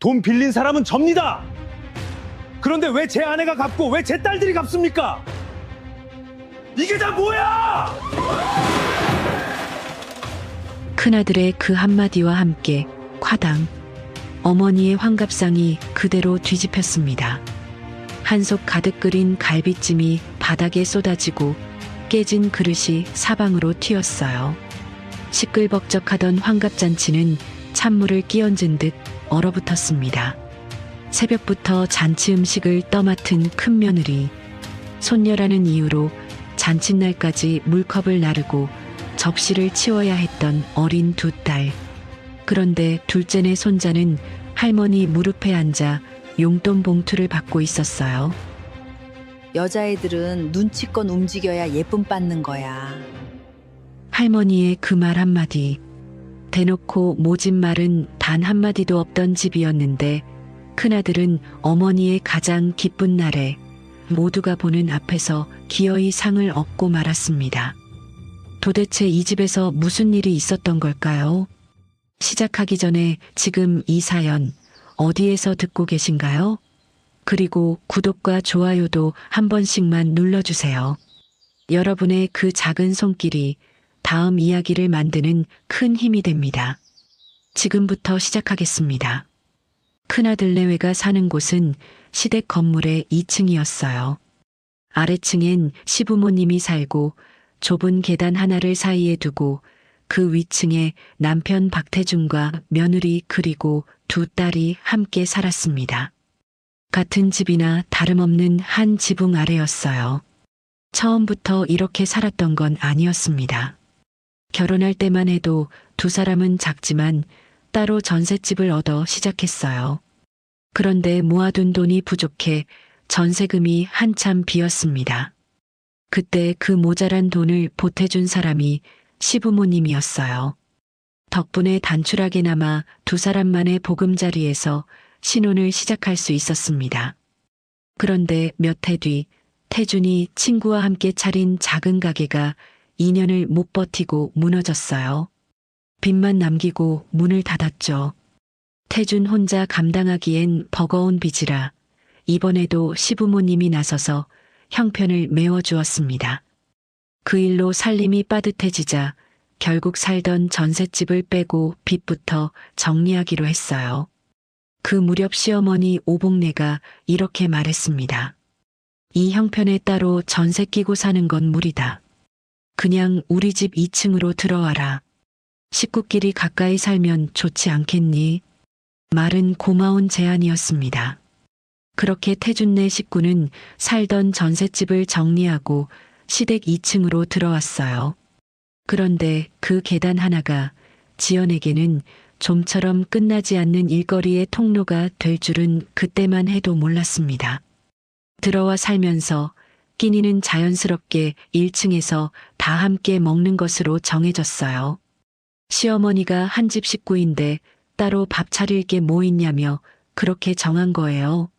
돈 빌린 사람은 접니다. 그런데 왜 제 아내가 갚고 왜 제 딸들이 갚습니까? 이게 다 뭐야? 큰아들의 그 한마디와 함께 콰당, 어머니의 환갑상이 그대로 뒤집혔습니다. 한솥 가득 끓인 갈비찜이 바닥에 쏟아지고 깨진 그릇이 사방으로 튀었어요. 시끌벅적하던 환갑잔치는 찬물을 끼얹은 듯 얼어붙었습니다. 새벽부터 잔치 음식을 떠맡은 큰며느리, 손녀라는 이유로 잔칫날까지 물컵을 나르고 접시를 치워야 했던 어린 두 딸. 그런데 둘째네 손자는 할머니 무릎에 앉아 용돈 봉투를 받고 있었어요. 여자애들은 눈치껏 움직여야 예쁨 받는 거야. 할머니의 그 말 한마디, 대놓고 모진 말은 단 한마디도 없던 집이었는데 큰아들은 어머니의 가장 기쁜 날에 모두가 보는 앞에서 기어이 상을 얻고 말았습니다. 도대체 이 집에서 무슨 일이 있었던 걸까요? 시작하기 전에 지금 이 사연 어디에서 듣고 계신가요? 그리고 구독과 좋아요도 한 번씩만 눌러주세요. 여러분의 그 작은 손길이 다음 이야기를 만드는 큰 힘이 됩니다. 지금부터 시작하겠습니다. 큰아들 내외가 사는 곳은 시댁 건물의 2층이었어요. 아래층엔 시부모님이 살고 좁은 계단 하나를 사이에 두고 그 위층에 남편 박태준과 며느리 그리고 두 딸이 함께 살았습니다. 같은 집이나 다름없는 한 지붕 아래였어요. 처음부터 이렇게 살았던 건 아니었습니다. 결혼할 때만 해도 두 사람은 작지만 따로 전셋집을 얻어 시작했어요. 그런데 모아둔 돈이 부족해 전세금이 한참 비었습니다. 그때 그 모자란 돈을 보태준 사람이 시부모님이었어요. 덕분에 단출하게나마 두 사람만의 보금자리에서 신혼을 시작할 수 있었습니다. 그런데 몇 해 뒤 태준이 친구와 함께 차린 작은 가게가 2년을 못 버티고 무너졌어요. 빚만 남기고 문을 닫았죠. 태준 혼자 감당하기엔 버거운 빚이라 이번에도 시부모님이 나서서 형편을 메워주었습니다. 그 일로 살림이 빠듯해지자 결국 살던 전셋집을 빼고 빚부터 정리하기로 했어요. 그 무렵 시어머니 오복내가 이렇게 말했습니다. 이 형편에 따로 전세 끼고 사는 건 무리다. 그냥 우리 집 2층으로 들어와라. 식구끼리 가까이 살면 좋지 않겠니? 말은 고마운 제안이었습니다. 그렇게 태준네 식구는 살던 전셋집을 정리하고 시댁 2층으로 들어왔어요. 그런데 그 계단 하나가 지연에게는 좀처럼 끝나지 않는 일거리의 통로가 될 줄은 그때만 해도 몰랐습니다. 들어와 살면서 끼니는 자연스럽게 1층에서 다 함께 먹는 것으로 정해졌어요. 시어머니가 한 집 식구인데 따로 밥 차릴 게 뭐 있냐며 그렇게 정한 거예요.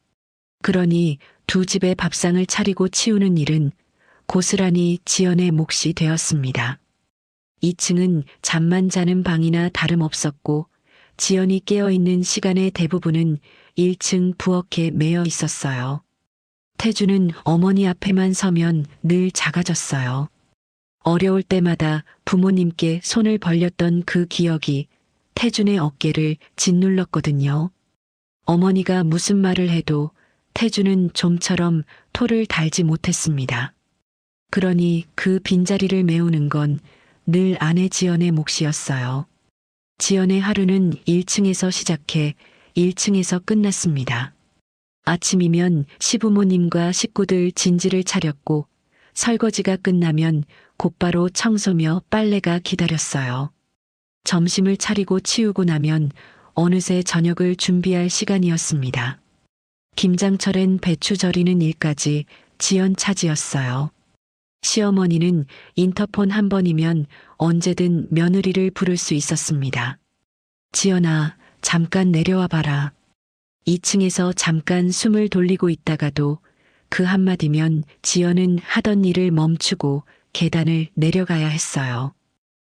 그러니 두 집의 밥상을 차리고 치우는 일은 고스란히 지연의 몫이 되었습니다. 2층은 잠만 자는 방이나 다름없었고 지연이 깨어있는 시간의 대부분은 1층 부엌에 매여 있었어요. 태주는 어머니 앞에만 서면 늘 작아졌어요. 어려울 때마다 부모님께 손을 벌렸던 그 기억이 태준의 어깨를 짓눌렀거든요. 어머니가 무슨 말을 해도 태준은 좀처럼 토를 달지 못했습니다. 그러니 그 빈자리를 메우는 건 늘 아내 지연의 몫이었어요. 지연의 하루는 1층에서 시작해 1층에서 끝났습니다. 아침이면 시부모님과 식구들 진지를 차렸고 설거지가 끝나면 곧바로 청소며 빨래가 기다렸어요. 점심을 차리고 치우고 나면 어느새 저녁을 준비할 시간이었습니다. 김장철엔 배추 절이는 일까지 지연 차지였어요. 시어머니는 인터폰 한 번이면 언제든 며느리를 부를 수 있었습니다. 지연아, 잠깐 내려와 봐라. 2층에서 잠깐 숨을 돌리고 있다가도 그 한마디면 지연은 하던 일을 멈추고 계단을 내려가야 했어요.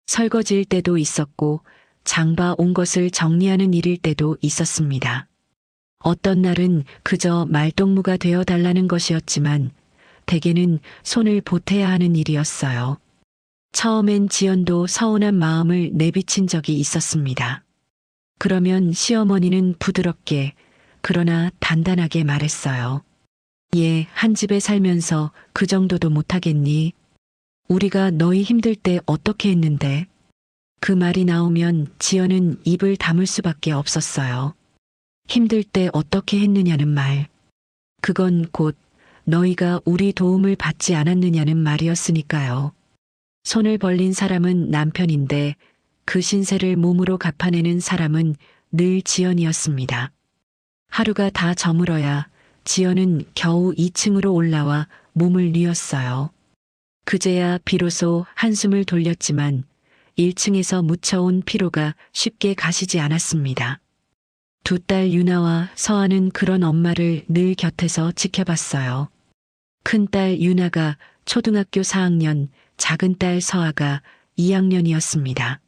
설거지일 때도 있었고 장봐 온 것을 정리하는 일일 때도 있었습니다. 어떤 날은 그저 말동무가 되어 달라는 것이었지만 대개는 손을 보태야 하는 일이었어요. 처음엔 지연도 서운한 마음을 내비친 적이 있었습니다. 그러면 시어머니는 부드럽게 그러나 단단하게 말했어요. 얘 한 집에 살면서 그 정도도 못하겠니? 우리가 너희 힘들 때 어떻게 했는데? 그 말이 나오면 지연은 입을 다물 수밖에 없었어요. 힘들 때 어떻게 했느냐는 말. 그건 곧 너희가 우리 도움을 받지 않았느냐는 말이었으니까요. 손을 벌린 사람은 남편인데 그 신세를 몸으로 갚아내는 사람은 늘 지연이었습니다. 하루가 다 저물어야 지연은 겨우 2층으로 올라와 몸을 뉘었어요. 그제야 비로소 한숨을 돌렸지만 1층에서 묻혀온 피로가 쉽게 가시지 않았습니다. 두 딸 유나와 서아는 그런 엄마를 늘 곁에서 지켜봤어요. 큰딸 유나가 초등학교 4학년, 작은 딸 서아가 2학년이었습니다.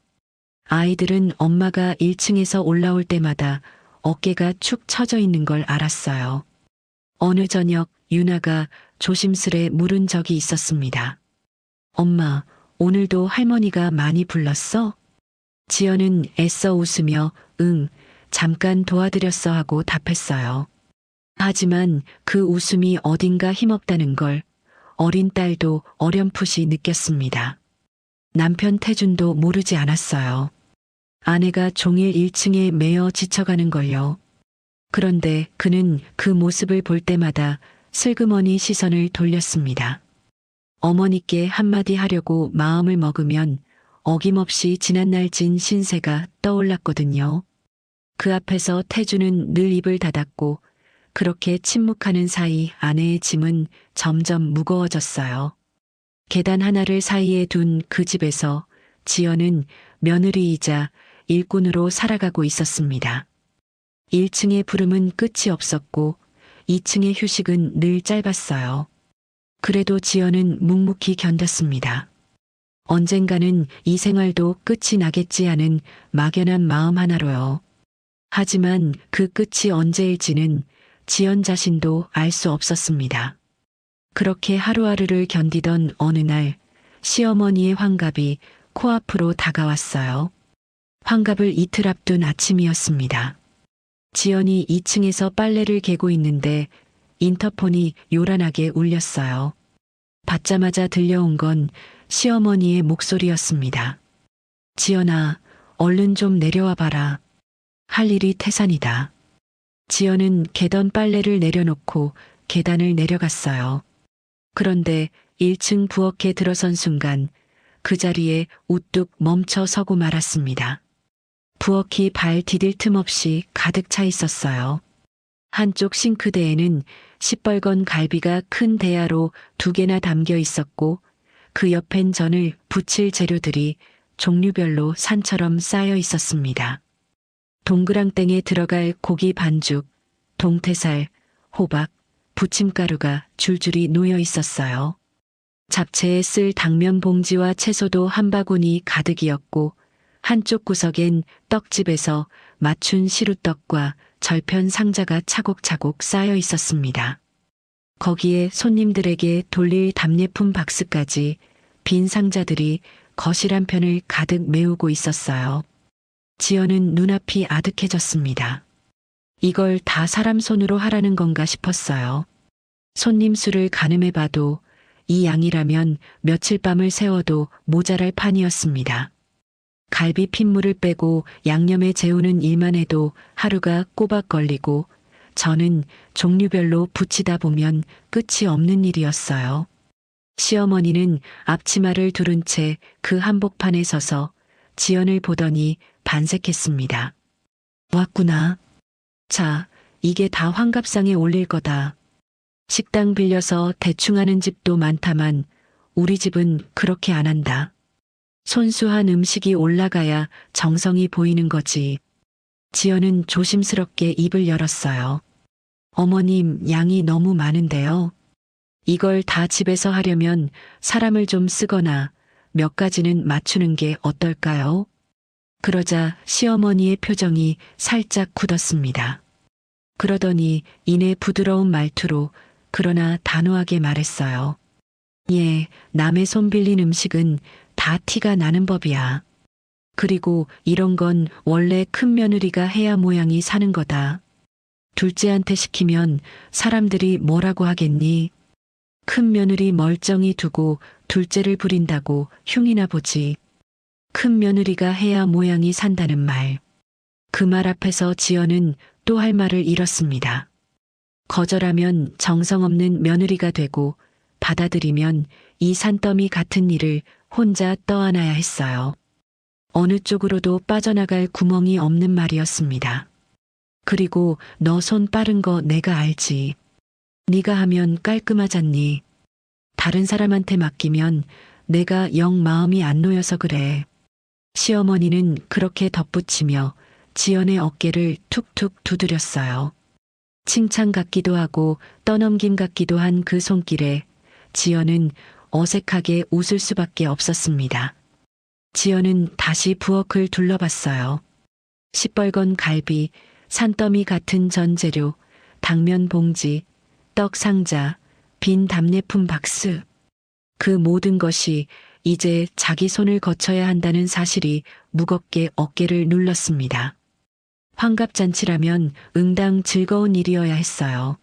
아이들은 엄마가 1층에서 올라올 때마다 어깨가 축 처져 있는 걸 알았어요. 어느 저녁 유나가 조심스레 물은 적이 있었습니다. 엄마, 오늘도 할머니가 많이 불렀어? 지연은 애써 웃으며 응, 잠깐 도와드렸어 하고 답했어요. 하지만 그 웃음이 어딘가 힘없다는 걸 어린 딸도 어렴풋이 느꼈습니다. 남편 태준도 모르지 않았어요. 아내가 종일 1층에 매여 지쳐가는 걸요. 그런데 그는 그 모습을 볼 때마다 슬그머니 시선을 돌렸습니다. 어머니께 한마디 하려고 마음을 먹으면 어김없이 지난날 진 신세가 떠올랐거든요. 그 앞에서 태주는 늘 입을 닫았고 그렇게 침묵하는 사이 아내의 짐은 점점 무거워졌어요. 계단 하나를 사이에 둔 그 집에서 지연은 며느리이자 일꾼으로 살아가고 있었습니다. 1층의 부름은 끝이 없었고 2층의 휴식은 늘 짧았어요. 그래도 지연은 묵묵히 견뎠습니다. 언젠가는 이 생활도 끝이 나겠지 하는 막연한 마음 하나로요. 하지만 그 끝이 언제일지는 지연 자신도 알 수 없었습니다. 그렇게 하루하루를 견디던 어느 날 시어머니의 환갑이 코앞으로 다가왔어요. 환갑을 이틀 앞둔 아침이었습니다. 지연이 2층에서 빨래를 개고 있는데 인터폰이 요란하게 울렸어요. 받자마자 들려온 건 시어머니의 목소리였습니다. 지연아, 얼른 좀 내려와 봐라. 할 일이 태산이다. 지연은 개던 빨래를 내려놓고 계단을 내려갔어요. 그런데 1층 부엌에 들어선 순간 그 자리에 우뚝 멈춰 서고 말았습니다. 부엌이 발 디딜 틈 없이 가득 차 있었어요. 한쪽 싱크대에는 시뻘건 갈비가 큰 대야로 2개나 담겨 있었고 그 옆엔 전을 부칠 재료들이 종류별로 산처럼 쌓여 있었습니다. 동그랑땡에 들어갈 고기 반죽, 동태살, 호박, 부침가루가 줄줄이 놓여 있었어요. 잡채에 쓸 당면 봉지와 채소도 한 바구니 가득이었고 한쪽 구석엔 떡집에서 맞춘 시루떡과 절편 상자가 차곡차곡 쌓여 있었습니다. 거기에 손님들에게 돌릴 답례품 박스까지 빈 상자들이 거실 한편을 가득 메우고 있었어요. 지연은 눈앞이 아득해졌습니다. 이걸 다 사람 손으로 하라는 건가 싶었어요. 손님 수를 가늠해봐도 이 양이라면 며칠 밤을 새워도 모자랄 판이었습니다. 갈비 핏물을 빼고 양념에 재우는 일만 해도 하루가 꼬박 걸리고 저는 종류별로 붙이다 보면 끝이 없는 일이었어요. 시어머니는 앞치마를 두른 채 그 한복판에 서서 지연을 보더니 반색했습니다. 왔구나. 자, 이게 다 환갑상에 올릴 거다. 식당 빌려서 대충 하는 집도 많다만 우리 집은 그렇게 안 한다. 손수한 음식이 올라가야 정성이 보이는 거지. 지연은 조심스럽게 입을 열었어요. 어머님, 양이 너무 많은데요. 이걸 다 집에서 하려면 사람을 좀 쓰거나 몇 가지는 맞추는 게 어떨까요? 그러자 시어머니의 표정이 살짝 굳었습니다. 그러더니 이내 부드러운 말투로 그러나 단호하게 말했어요. 예, 남의 손 빌린 음식은 다 티가 나는 법이야. 그리고 이런 건 원래 큰 며느리가 해야 모양이 사는 거다. 둘째한테 시키면 사람들이 뭐라고 하겠니? 큰 며느리 멀쩡히 두고 둘째를 부린다고 흉이나 보지. 큰 며느리가 해야 모양이 산다는 말. 그 말 앞에서 지연은 또 할 말을 잃었습니다. 거절하면 정성 없는 며느리가 되고 받아들이면 이 산더미 같은 일을 혼자 떠안아야 했어요. 어느 쪽으로도 빠져나갈 구멍이 없는 말이었습니다. 그리고 너 손 빠른 거 내가 알지. 네가 하면 깔끔하잖니. 다른 사람한테 맡기면 내가 영 마음이 안 놓여서 그래. 시어머니는 그렇게 덧붙이며 지연의 어깨를 툭툭 두드렸어요. 칭찬 같기도 하고 떠넘김 같기도 한 그 손길에 지연은 어색하게 웃을 수밖에 없었습니다. 지연은 다시 부엌을 둘러봤어요. 시뻘건 갈비, 산더미 같은 전 재료, 당면 봉지, 떡 상자, 빈 답례품 박스. 그 모든 것이 이제 자기 손을 거쳐야 한다는 사실이 무겁게 어깨를 눌렀습니다. 환갑잔치라면 응당 즐거운 일이어야 했어요.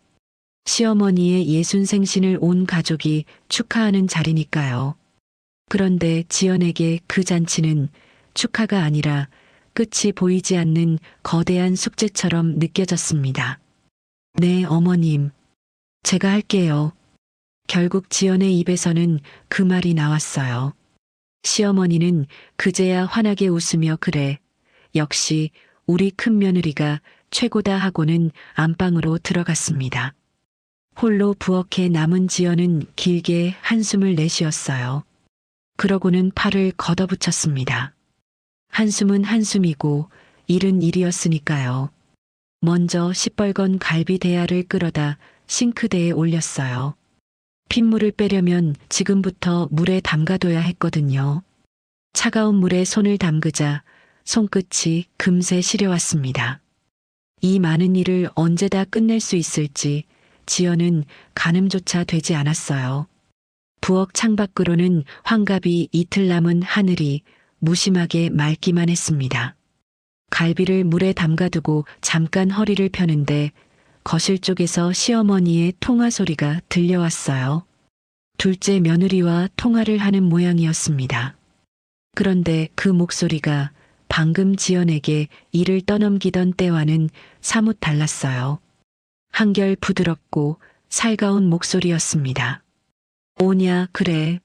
시어머니의 예순생신을 온 가족이 축하하는 자리니까요. 그런데 지연에게 그 잔치는 축하가 아니라 끝이 보이지 않는 거대한 숙제처럼 느껴졌습니다. 네, 어머님. 제가 할게요. 결국 지연의 입에서는 그 말이 나왔어요. 시어머니는 그제야 환하게 웃으며 그래. 역시 우리 큰 며느리가 최고다 하고는 안방으로 들어갔습니다. 홀로 부엌에 남은 지연은 길게 한숨을 내쉬었어요. 그러고는 팔을 걷어붙였습니다. 한숨은 한숨이고 일은 일이었으니까요. 먼저 시뻘건 갈비 대야를 끌어다 싱크대에 올렸어요. 핏물을 빼려면 지금부터 물에 담가둬야 했거든요. 차가운 물에 손을 담그자 손끝이 금세 시려왔습니다. 이 많은 일을 언제 다 끝낼 수 있을지 지연은 가늠조차 되지 않았어요. 부엌 창밖으로는 환갑이 이틀 남은 하늘이 무심하게 맑기만 했습니다. 갈비를 물에 담가두고 잠깐 허리를 펴는데 거실 쪽에서 시어머니의 통화 소리가 들려왔어요. 둘째 며느리와 통화를 하는 모양이었습니다. 그런데 그 목소리가 방금 지연에게 일을 떠넘기던 때와는 사뭇 달랐어요. 한결 부드럽고 살가운 목소리였습니다. 오냐, 그래.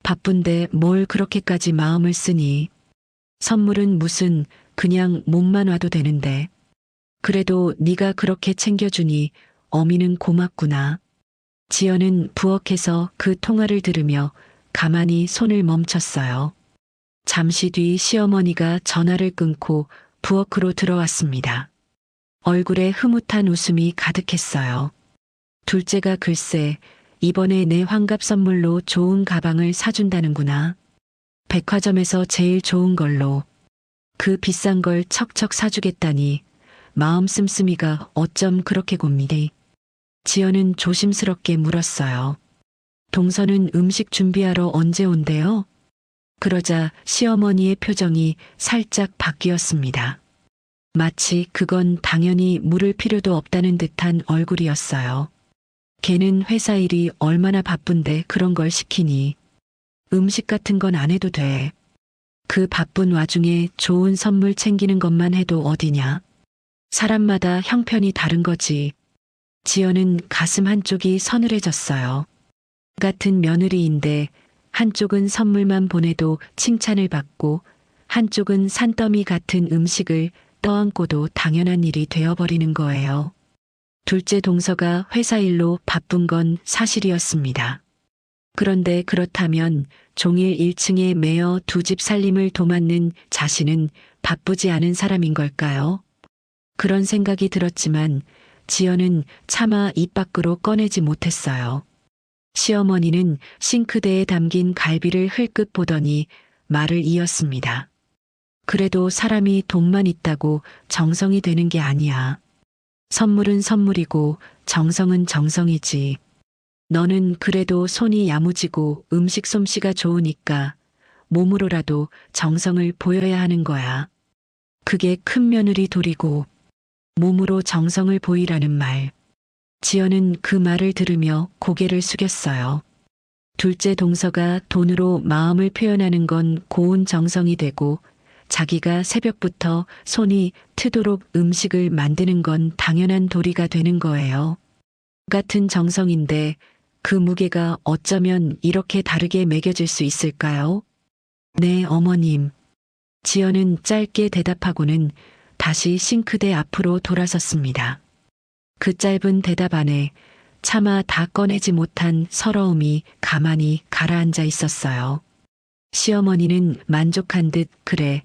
바쁜데 뭘 그렇게까지 마음을 쓰니. 선물은 무슨 그냥 몸만 와도 되는데. 그래도 네가 그렇게 챙겨주니 어미는 고맙구나. 지연은 부엌에서 그 통화를 들으며 가만히 손을 멈췄어요. 잠시 뒤 시어머니가 전화를 끊고 부엌으로 들어왔습니다. 얼굴에 흐뭇한 웃음이 가득했어요. 둘째가 글쎄 이번에 내 환갑 선물로 좋은 가방을 사준다는구나. 백화점에서 제일 좋은 걸로. 그 비싼 걸 척척 사주겠다니 마음 씀씀이가 어쩜 그렇게 곱니디. 지연은 조심스럽게 물었어요. 동서는 음식 준비하러 언제 온대요? 그러자 시어머니의 표정이 살짝 바뀌었습니다. 마치 그건 당연히 물을 필요도 없다는 듯한 얼굴이었어요. 걔는 회사 일이 얼마나 바쁜데 그런 걸 시키니. 음식 같은 건 안 해도 돼. 그 바쁜 와중에 좋은 선물 챙기는 것만 해도 어디냐. 사람마다 형편이 다른 거지. 지연은 가슴 한쪽이 서늘해졌어요. 같은 며느리인데 한쪽은 선물만 보내도 칭찬을 받고 한쪽은 산더미 같은 음식을 떠안고도 당연한 일이 되어버리는 거예요. 둘째 동서가 회사 일로 바쁜 건 사실이었습니다. 그런데 그렇다면 종일 1층에 매여 두 집 살림을 도맡는 자신은 바쁘지 않은 사람인 걸까요? 그런 생각이 들었지만 지연은 차마 입 밖으로 꺼내지 못했어요. 시어머니는 싱크대에 담긴 갈비를 흘끗 보더니 말을 이었습니다. 그래도 사람이 돈만 있다고 정성이 되는 게 아니야. 선물은 선물이고 정성은 정성이지. 너는 그래도 손이 야무지고 음식 솜씨가 좋으니까 몸으로라도 정성을 보여야 하는 거야. 그게 큰 며느리 도리고 몸으로 정성을 보이라는 말. 지연은 그 말을 들으며 고개를 숙였어요. 둘째 동서가 돈으로 마음을 표현하는 건 고운 정성이 되고 자기가 새벽부터 손이 트도록 음식을 만드는 건 당연한 도리가 되는 거예요. 같은 정성인데 그 무게가 어쩌면 이렇게 다르게 매겨질 수 있을까요? 네, 어머님. 지연은 짧게 대답하고는 다시 싱크대 앞으로 돌아섰습니다. 그 짧은 대답 안에 차마 다 꺼내지 못한 서러움이 가만히 가라앉아 있었어요. 시어머니는 만족한 듯 그래,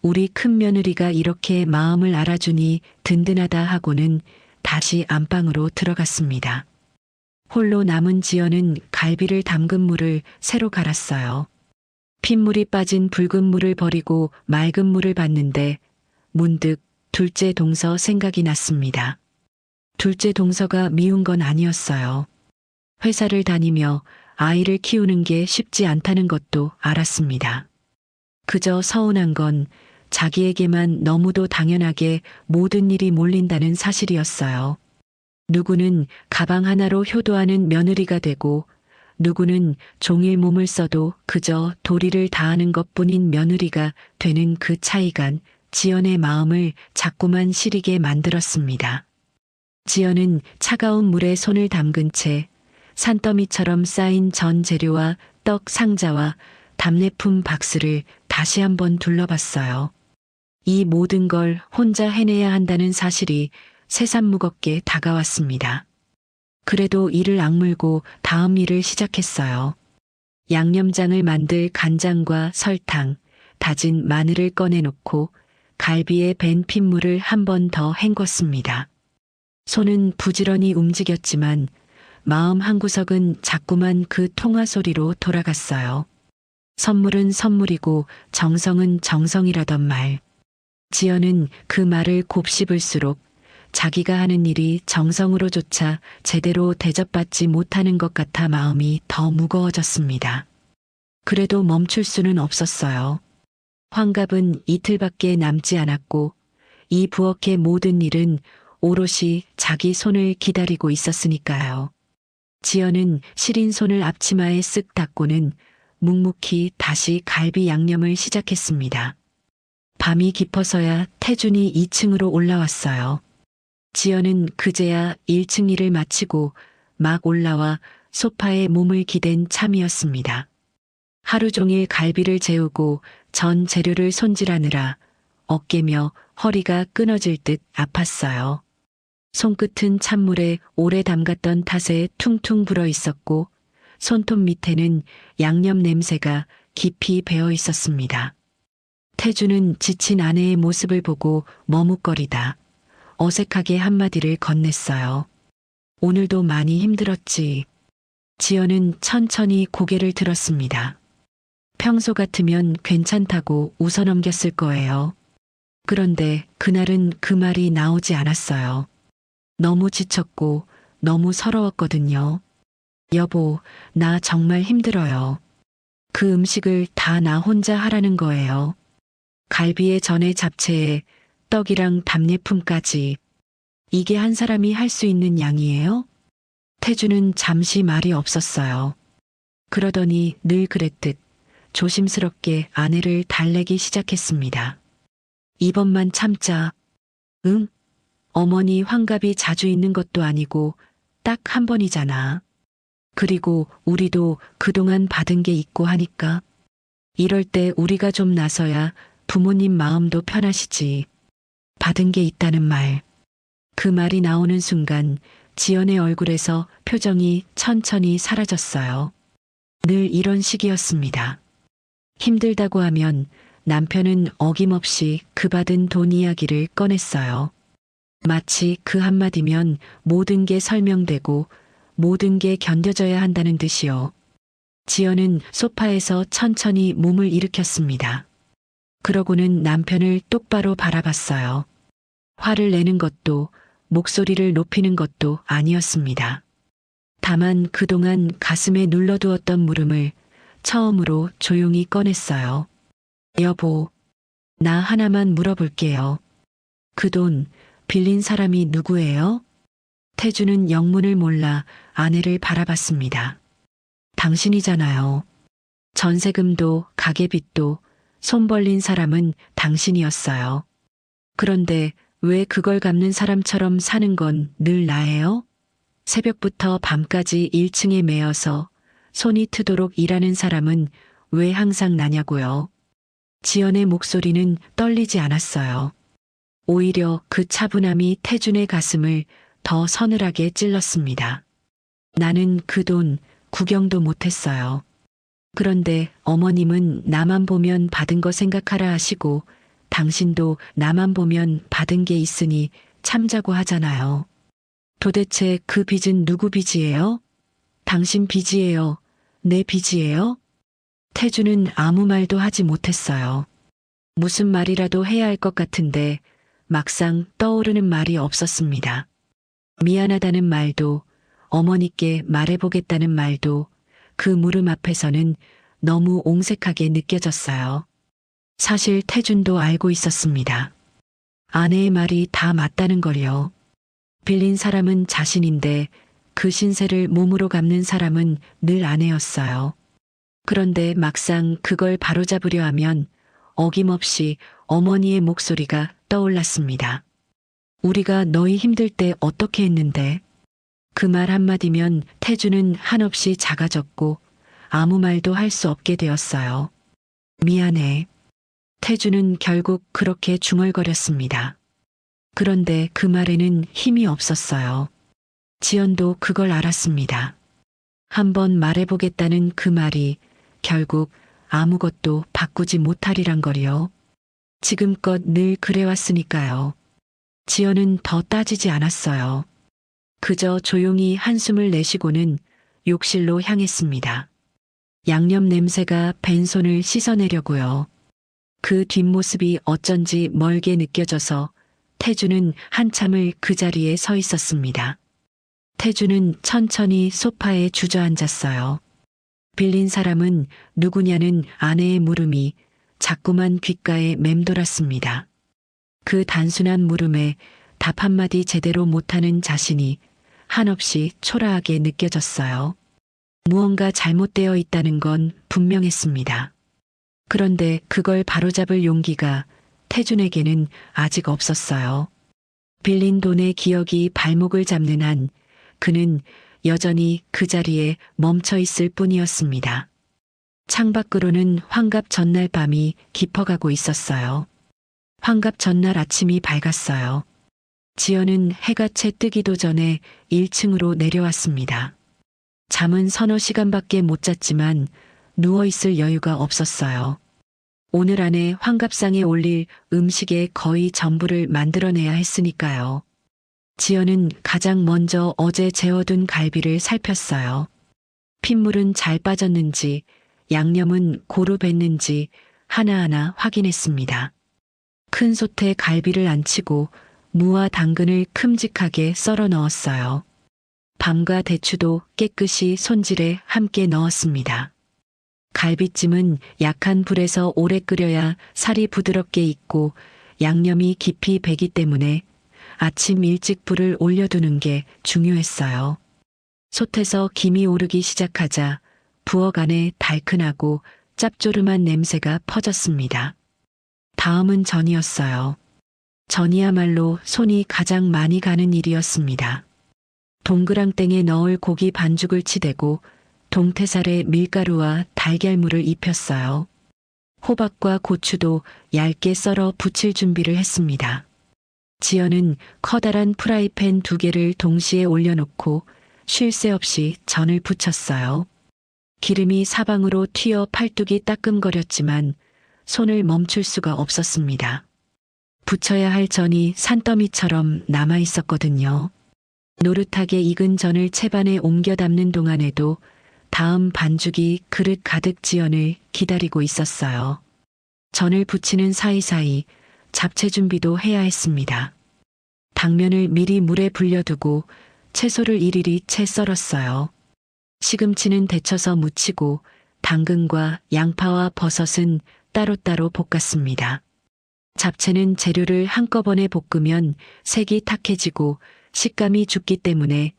우리 큰며느리가 이렇게 마음을 알아주니 든든하다 하고는 다시 안방으로 들어갔습니다. 홀로 남은 지연은 갈비를 담근 물을 새로 갈았어요. 핏물이 빠진 붉은 물을 버리고 맑은 물을 받는데 문득 둘째 동서 생각이 났습니다. 둘째 동서가 미운 건 아니었어요. 회사를 다니며 아이를 키우는 게 쉽지 않다는 것도 알았습니다. 그저 서운한 건 자기에게만 너무도 당연하게 모든 일이 몰린다는 사실이었어요. 누구는 가방 하나로 효도하는 며느리가 되고 누구는 종일 몸을 써도 그저 도리를 다하는 것뿐인 며느리가 되는 그 차이가 지연의 마음을 자꾸만 시리게 만들었습니다. 지연은 차가운 물에 손을 담근 채 산더미처럼 쌓인 전 재료와 떡 상자와 답례품 박스를 다시 한번 둘러봤어요. 이 모든 걸 혼자 해내야 한다는 사실이 새삼 무겁게 다가왔습니다. 그래도 이를 악물고 다음 일을 시작했어요. 양념장을 만들 간장과 설탕, 다진 마늘을 꺼내놓고 갈비에 밴 핏물을 한 번 더 헹궜습니다. 손은 부지런히 움직였지만 마음 한구석은 자꾸만 그 통화 소리로 돌아갔어요. 선물은 선물이고 정성은 정성이라던 말. 지연은 그 말을 곱씹을수록 자기가 하는 일이 정성으로조차 제대로 대접받지 못하는 것 같아 마음이 더 무거워졌습니다. 그래도 멈출 수는 없었어요. 환갑은 이틀밖에 남지 않았고 이 부엌의 모든 일은 오롯이 자기 손을 기다리고 있었으니까요. 지연은 시린 손을 앞치마에 쓱 닦고는 묵묵히 다시 갈비 양념을 시작했습니다. 밤이 깊어서야 태준이 2층으로 올라왔어요. 지연은 그제야 1층 일을 마치고 막 올라와 소파에 몸을 기댄 참이었습니다. 하루 종일 갈비를 재우고 전 재료를 손질하느라 어깨며 허리가 끊어질 듯 아팠어요. 손끝은 찬물에 오래 담갔던 탓에 퉁퉁 불어 있었고 손톱 밑에는 양념 냄새가 깊이 배어 있었습니다. 태주는 지친 아내의 모습을 보고 머뭇거리다 어색하게 한마디를 건넸어요. 오늘도 많이 힘들었지. 지연은 천천히 고개를 들었습니다. 평소 같으면 괜찮다고 웃어넘겼을 거예요. 그런데 그날은 그 말이 나오지 않았어요. 너무 지쳤고 너무 서러웠거든요. 여보, 나 정말 힘들어요. 그 음식을 다 나 혼자 하라는 거예요. 갈비에 전에 잡채에 떡이랑 답례품까지. 이게 한 사람이 할 수 있는 양이에요? 태주는 잠시 말이 없었어요. 그러더니 늘 그랬듯 조심스럽게 아내를 달래기 시작했습니다. 이번만 참자. 응? 어머니 환갑이 자주 있는 것도 아니고 딱 한 번이잖아. 그리고 우리도 그동안 받은 게 있고 하니까. 이럴 때 우리가 좀 나서야 부모님 마음도 편하시지. 받은 게 있다는 말. 그 말이 나오는 순간 지연의 얼굴에서 표정이 천천히 사라졌어요. 늘 이런 식이었습니다. 힘들다고 하면 남편은 어김없이 그 받은 돈 이야기를 꺼냈어요. 마치 그 한마디면 모든 게 설명되고 모든 게 견뎌져야 한다는 듯이요. 지연은 소파에서 천천히 몸을 일으켰습니다. 그러고는 남편을 똑바로 바라봤어요. 화를 내는 것도 목소리를 높이는 것도 아니었습니다. 다만 그동안 가슴에 눌러두었던 물음을 처음으로 조용히 꺼냈어요. 여보, 나 하나만 물어볼게요. 그 돈 빌린 사람이 누구예요? 태주는 영문을 몰라 아내를 바라봤습니다. 당신이잖아요. 전세금도 가계빚도 손 벌린 사람은 당신이었어요. 그런데 왜 그걸 갚는 사람처럼 사는 건 늘 나예요? 새벽부터 밤까지 1층에 매여서 손이 트도록 일하는 사람은 왜 항상 나냐고요. 지연의 목소리는 떨리지 않았어요. 오히려 그 차분함이 태준의 가슴을 더 서늘하게 찔렀습니다. 나는 그 돈 구경도 못했어요. 그런데 어머님은 나만 보면 받은 거 생각하라 하시고 당신도 나만 보면 받은 게 있으니 참자고 하잖아요. 도대체 그 빚은 누구 빚이에요? 당신 빚이에요? 내 빚이에요? 태주는 아무 말도 하지 못했어요. 무슨 말이라도 해야 할 것 같은데 막상 떠오르는 말이 없었습니다. 미안하다는 말도 어머니께 말해보겠다는 말도 그 물음 앞에서는 너무 옹색하게 느껴졌어요. 사실 태준도 알고 있었습니다. 아내의 말이 다 맞다는 걸요. 빌린 사람은 자신인데 그 신세를 몸으로 갚는 사람은 늘 아내였어요. 그런데 막상 그걸 바로잡으려 하면 어김없이 어머니의 목소리가 떠올랐습니다. 우리가 너희 힘들 때 어떻게 했는데? 그 말 한마디면 태주는 한없이 작아졌고 아무 말도 할 수 없게 되었어요. 미안해. 태주는 결국 그렇게 중얼거렸습니다. 그런데 그 말에는 힘이 없었어요. 지연도 그걸 알았습니다. 한번 말해보겠다는 그 말이 결국 아무것도 바꾸지 못하리란 거리요. 지금껏 늘 그래왔으니까요. 지연은 더 따지지 않았어요. 그저 조용히 한숨을 내쉬고는 욕실로 향했습니다. 양념 냄새가 벤손을 씻어내려고요. 그 뒷모습이 어쩐지 멀게 느껴져서 태주는 한참을 그 자리에 서 있었습니다. 태주는 천천히 소파에 주저앉았어요. 빌린 사람은 누구냐는 아내의 물음이 자꾸만 귓가에 맴돌았습니다. 그 단순한 물음에 답 한마디 제대로 못하는 자신이 한없이 초라하게 느껴졌어요. 무언가 잘못되어 있다는 건 분명했습니다. 그런데 그걸 바로잡을 용기가 태준에게는 아직 없었어요. 빌린 돈의 기억이 발목을 잡는 한 그는 여전히 그 자리에 멈춰 있을 뿐이었습니다. 창밖으로는 환갑 전날 밤이 깊어가고 있었어요. 환갑 전날 아침이 밝았어요. 지연은 해가 채 뜨기도 전에 1층으로 내려왔습니다. 잠은 서너 시간밖에 못 잤지만 누워있을 여유가 없었어요. 오늘 안에 환갑상에 올릴 음식의 거의 전부를 만들어내야 했으니까요. 지연은 가장 먼저 어제 재워둔 갈비를 살폈어요. 핏물은 잘 빠졌는지 양념은 고루 뱄는지 하나하나 확인했습니다. 큰 솥에 갈비를 안치고 무와 당근을 큼직하게 썰어 넣었어요. 밤과 대추도 깨끗이 손질해 함께 넣었습니다. 갈비찜은 약한 불에서 오래 끓여야 살이 부드럽게 익고 양념이 깊이 배기 때문에 아침 일찍 불을 올려두는 게 중요했어요. 솥에서 김이 오르기 시작하자 부엌 안에 달큰하고 짭조름한 냄새가 퍼졌습니다. 다음은 전이었어요. 전이야말로 손이 가장 많이 가는 일이었습니다. 동그랑땡에 넣을 고기 반죽을 치대고 동태살에 밀가루와 달걀물을 입혔어요. 호박과 고추도 얇게 썰어 부칠 준비를 했습니다. 지연은 커다란 프라이팬 2개를 동시에 올려놓고 쉴 새 없이 전을 부쳤어요. 기름이 사방으로 튀어 팔뚝이 따끔거렸지만 손을 멈출 수가 없었습니다. 부쳐야 할 전이 산더미처럼 남아 있었거든요. 노릇하게 익은 전을 채반에 옮겨 담는 동안에도 다음 반죽이 그릇 가득 지연을 기다리고 있었어요. 전을 부치는 사이사이 잡채 준비도 해야 했습니다. 당면을 미리 물에 불려두고 채소를 일일이 채 썰었어요. 시금치는 데쳐서 무치고 당근과 양파와 버섯은 따로따로 볶았습니다. 잡채는 재료를 한꺼번에 볶으면 색이 탁해지고 식감이 죽기 때문에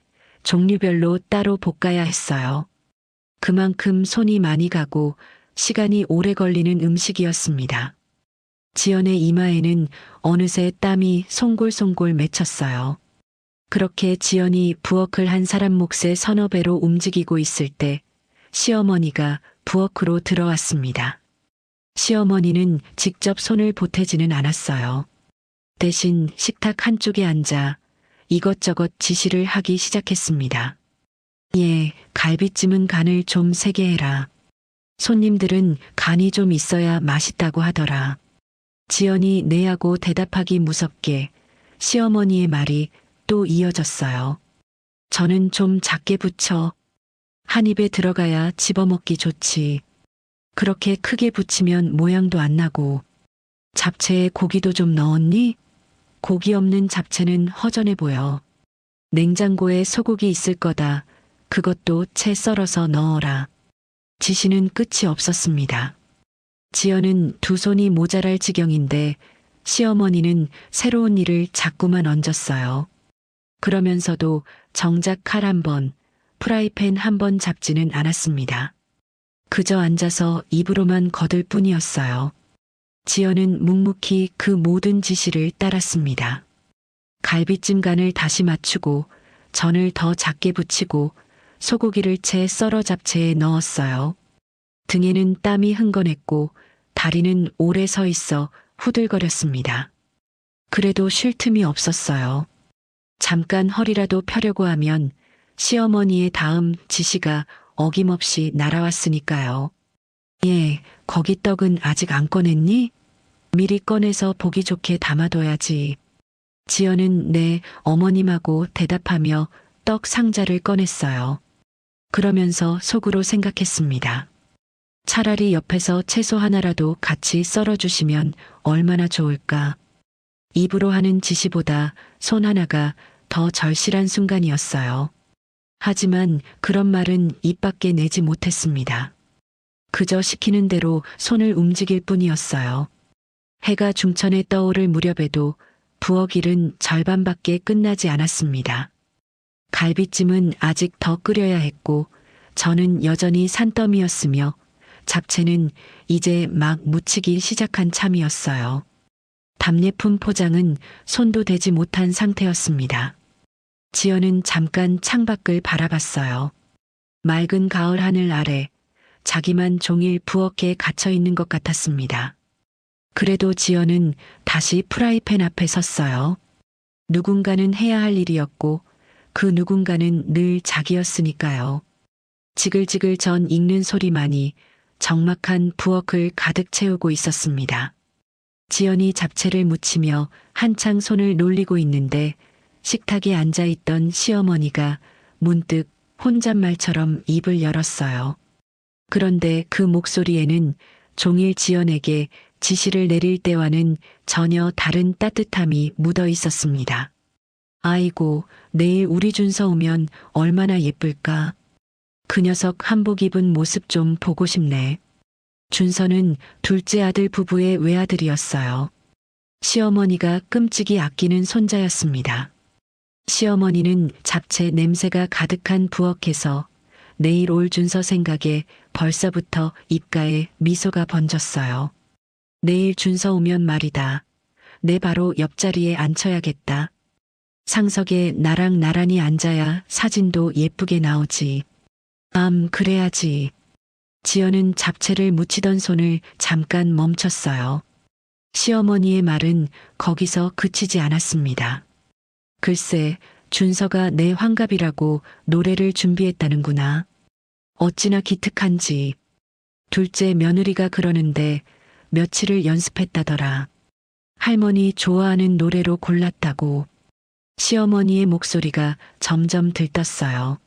종류별로 따로 볶아야 했어요. 그만큼 손이 많이 가고 시간이 오래 걸리는 음식이었습니다. 지연의 이마에는 어느새 땀이 송골송골 맺혔어요. 그렇게 지연이 부엌을 한 사람 몫의 서너 배로 움직이고 있을 때 시어머니가 부엌으로 들어왔습니다. 시어머니는 직접 손을 보태지는 않았어요. 대신 식탁 한쪽에 앉아 이것저것 지시를 하기 시작했습니다. 예, 갈비찜은 간을 좀 세게 해라. 손님들은 간이 좀 있어야 맛있다고 하더라. 지연이 네하고 대답하기 무섭게 시어머니의 말이 또 이어졌어요. 저는 좀 작게 부쳐. 한 입에 들어가야 집어먹기 좋지. 그렇게 크게 부치면 모양도 안 나고. 잡채에 고기도 좀 넣었니? 고기 없는 잡채는 허전해 보여. 냉장고에 소고기 있을 거다. 그것도 채 썰어서 넣어라. 지시는 끝이 없었습니다. 지연은 두 손이 모자랄 지경인데 시어머니는 새로운 일을 자꾸만 얹었어요. 그러면서도 정작 칼 한 번, 프라이팬 한 번 잡지는 않았습니다. 그저 앉아서 입으로만 거들 뿐이었어요. 지연은 묵묵히 그 모든 지시를 따랐습니다. 갈비찜 간을 다시 맞추고 전을 더 작게 붙이고 소고기를 채 썰어 잡채에 넣었어요. 등에는 땀이 흥건했고 다리는 오래 서 있어 후들거렸습니다. 그래도 쉴 틈이 없었어요. 잠깐 허리라도 펴려고 하면 시어머니의 다음 지시가 어김없이 날아왔으니까요. 예, 거기 떡은 아직 안 꺼냈니? 미리 꺼내서 보기 좋게 담아둬야지. 지연은 네, 어머님하고 대답하며 떡 상자를 꺼냈어요. 그러면서 속으로 생각했습니다. 차라리 옆에서 채소 하나라도 같이 썰어주시면 얼마나 좋을까. 입으로 하는 지시보다 손 하나가 더 절실한 순간이었어요. 하지만 그런 말은 입 밖에 내지 못했습니다. 그저 시키는 대로 손을 움직일 뿐이었어요. 해가 중천에 떠오를 무렵에도 부엌 일은 절반밖에 끝나지 않았습니다. 갈비찜은 아직 더 끓여야 했고 저는 여전히 산더미였으며 잡채는 이제 막 무치기 시작한 참이었어요. 답례품 포장은 손도 대지 못한 상태였습니다. 지연은 잠깐 창밖을 바라봤어요. 맑은 가을 하늘 아래 자기만 종일 부엌에 갇혀 있는 것 같았습니다. 그래도 지연은 다시 프라이팬 앞에 섰어요. 누군가는 해야 할 일이었고 그 누군가는 늘 자기였으니까요. 지글지글 전 익는 소리만이 적막한 부엌을 가득 채우고 있었습니다. 지연이 잡채를 무치며 한창 손을 놀리고 있는데 식탁에 앉아있던 시어머니가 문득 혼잣말처럼 입을 열었어요. 그런데 그 목소리에는 종일 지연에게 지시를 내릴 때와는 전혀 다른 따뜻함이 묻어 있었습니다. 아이고, 내일 우리 준서 오면 얼마나 예쁠까. 그 녀석 한복 입은 모습 좀 보고 싶네. 준서는 둘째 아들 부부의 외아들이었어요. 시어머니가 끔찍이 아끼는 손자였습니다. 시어머니는 잡채 냄새가 가득한 부엌에서 내일 올 준서 생각에 벌써부터 입가에 미소가 번졌어요. 내일 준서 오면 말이다. 내 바로 옆자리에 앉혀야겠다. 상석에 나랑 나란히 앉아야 사진도 예쁘게 나오지. 그래야지. 지연은 잡채를 무치던 손을 잠깐 멈췄어요. 시어머니의 말은 거기서 그치지 않았습니다. 글쎄, 준서가 내 환갑이라고 노래를 준비했다는구나. 어찌나 기특한지. 둘째 며느리가 그러는데 며칠을 연습했다더라. 할머니 좋아하는 노래로 골랐다고. 시어머니의 목소리가 점점 들떴어요.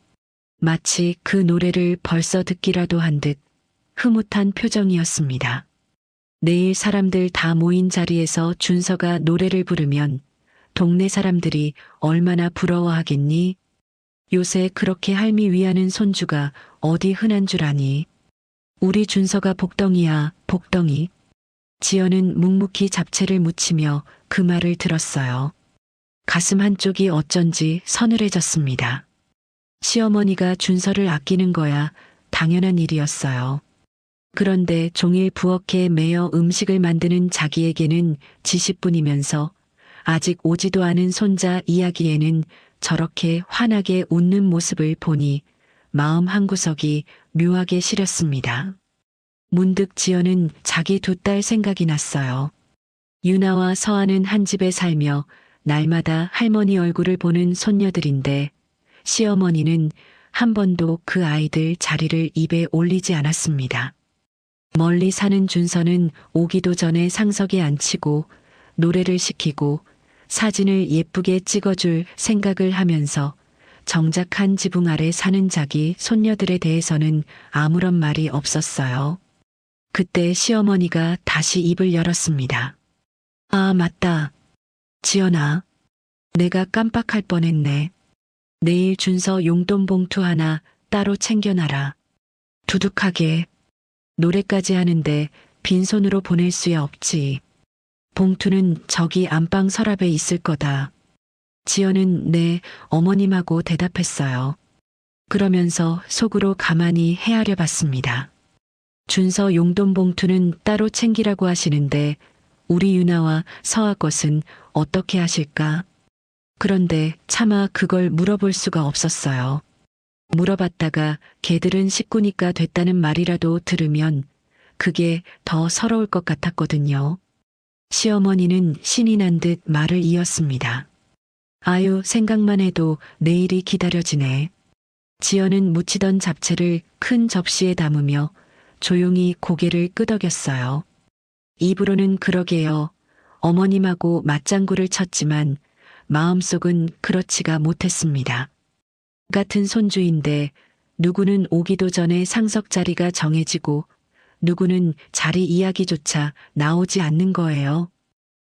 마치 그 노래를 벌써 듣기라도 한 듯 흐뭇한 표정이었습니다. 내일 사람들 다 모인 자리에서 준서가 노래를 부르면 동네 사람들이 얼마나 부러워하겠니? 요새 그렇게 할미 위하는 손주가 어디 흔한 줄 아니? 우리 준서가 복덩이야, 복덩이. 지연은 묵묵히 잡채를 무치며 그 말을 들었어요. 가슴 한쪽이 어쩐지 서늘해졌습니다. 시어머니가 준서를 아끼는 거야 당연한 일이었어요. 그런데 종일 부엌에 매여 음식을 만드는 자기에게는 지시뿐이면서 아직 오지도 않은 손자 이야기에는 저렇게 환하게 웃는 모습을 보니 마음 한구석이 묘하게 시렸습니다. 문득 지연은 자기 두 딸 생각이 났어요. 유나와 서아는 한 집에 살며 날마다 할머니 얼굴을 보는 손녀들인데 시어머니는 한 번도 그 아이들 자리를 입에 올리지 않았습니다. 멀리 사는 준서는 오기도 전에 상석에 앉히고 노래를 시키고 사진을 예쁘게 찍어줄 생각을 하면서 정작 한 지붕 아래 사는 자기 손녀들에 대해서는 아무런 말이 없었어요. 그때 시어머니가 다시 입을 열었습니다. 아, 맞다. 지연아, 내가 깜빡할 뻔했네. 내일 준서 용돈 봉투 하나 따로 챙겨놔라. 두둑하게. 노래까지 하는데 빈손으로 보낼 수야 없지. 봉투는 저기 안방 서랍에 있을 거다. 지연은 네, 어머님하고 대답했어요. 그러면서 속으로 가만히 헤아려 봤습니다. 준서 용돈 봉투는 따로 챙기라고 하시는데 우리 유나와 서아 것은 어떻게 하실까? 그런데 차마 그걸 물어볼 수가 없었어요. 물어봤다가 걔들은 식구니까 됐다는 말이라도 들으면 그게 더 서러울 것 같았거든요. 시어머니는 신이 난 듯 말을 이었습니다. 아유, 생각만 해도 내일이 기다려지네. 지연은 무치던 잡채를 큰 접시에 담으며 조용히 고개를 끄덕였어요. 입으로는 그러게요. 어머님하고 맞장구를 쳤지만 마음속은 그렇지가 못했습니다. 같은 손주인데 누구는 오기도 전에 상석 자리가 정해지고 누구는 자리 이야기조차 나오지 않는 거예요.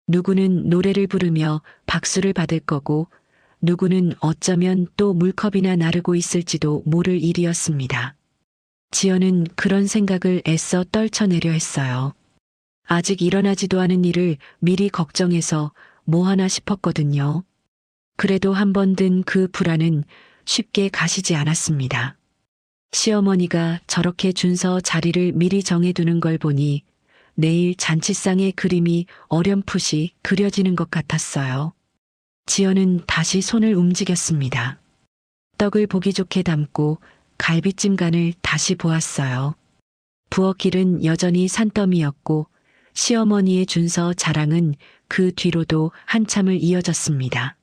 누구는 노래를 부르며 박수를 받을 거고 누구는 어쩌면 또 물컵이나 나르고 있을지도 모를 일이었습니다. 지연은 그런 생각을 애써 떨쳐내려 했어요. 아직 일어나지도 않은 일을 미리 걱정해서 뭐 하나 싶었거든요. 그래도 한 번 든 그 불안은 쉽게 가시지 않았습니다. 시어머니가 저렇게 준서 자리를 미리 정해두는 걸 보니 내일 잔치상의 그림이 어렴풋이 그려지는 것 같았어요. 지연은 다시 손을 움직였습니다. 떡을 보기 좋게 담고 갈비찜 간을 다시 보았어요. 부엌길은 여전히 산더미였고 시어머니의 준서 자랑은 그 뒤로도 한참을 이어졌습니다.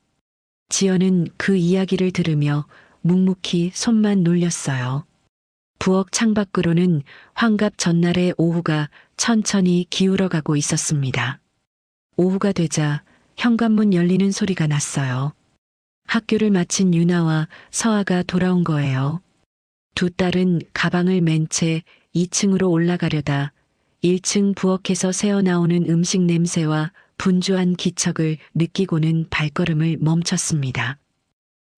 지연은 그 이야기를 들으며 묵묵히 손만 놀렸어요. 부엌 창밖으로는 환갑 전날의 오후가 천천히 기울어가고 있었습니다. 오후가 되자 현관문 열리는 소리가 났어요. 학교를 마친 유나와 서아가 돌아온 거예요. 두 딸은 가방을 맨 채 2층으로 올라가려다 1층 부엌에서 새어나오는 음식 냄새와 분주한 기척을 느끼고는 발걸음을 멈췄습니다.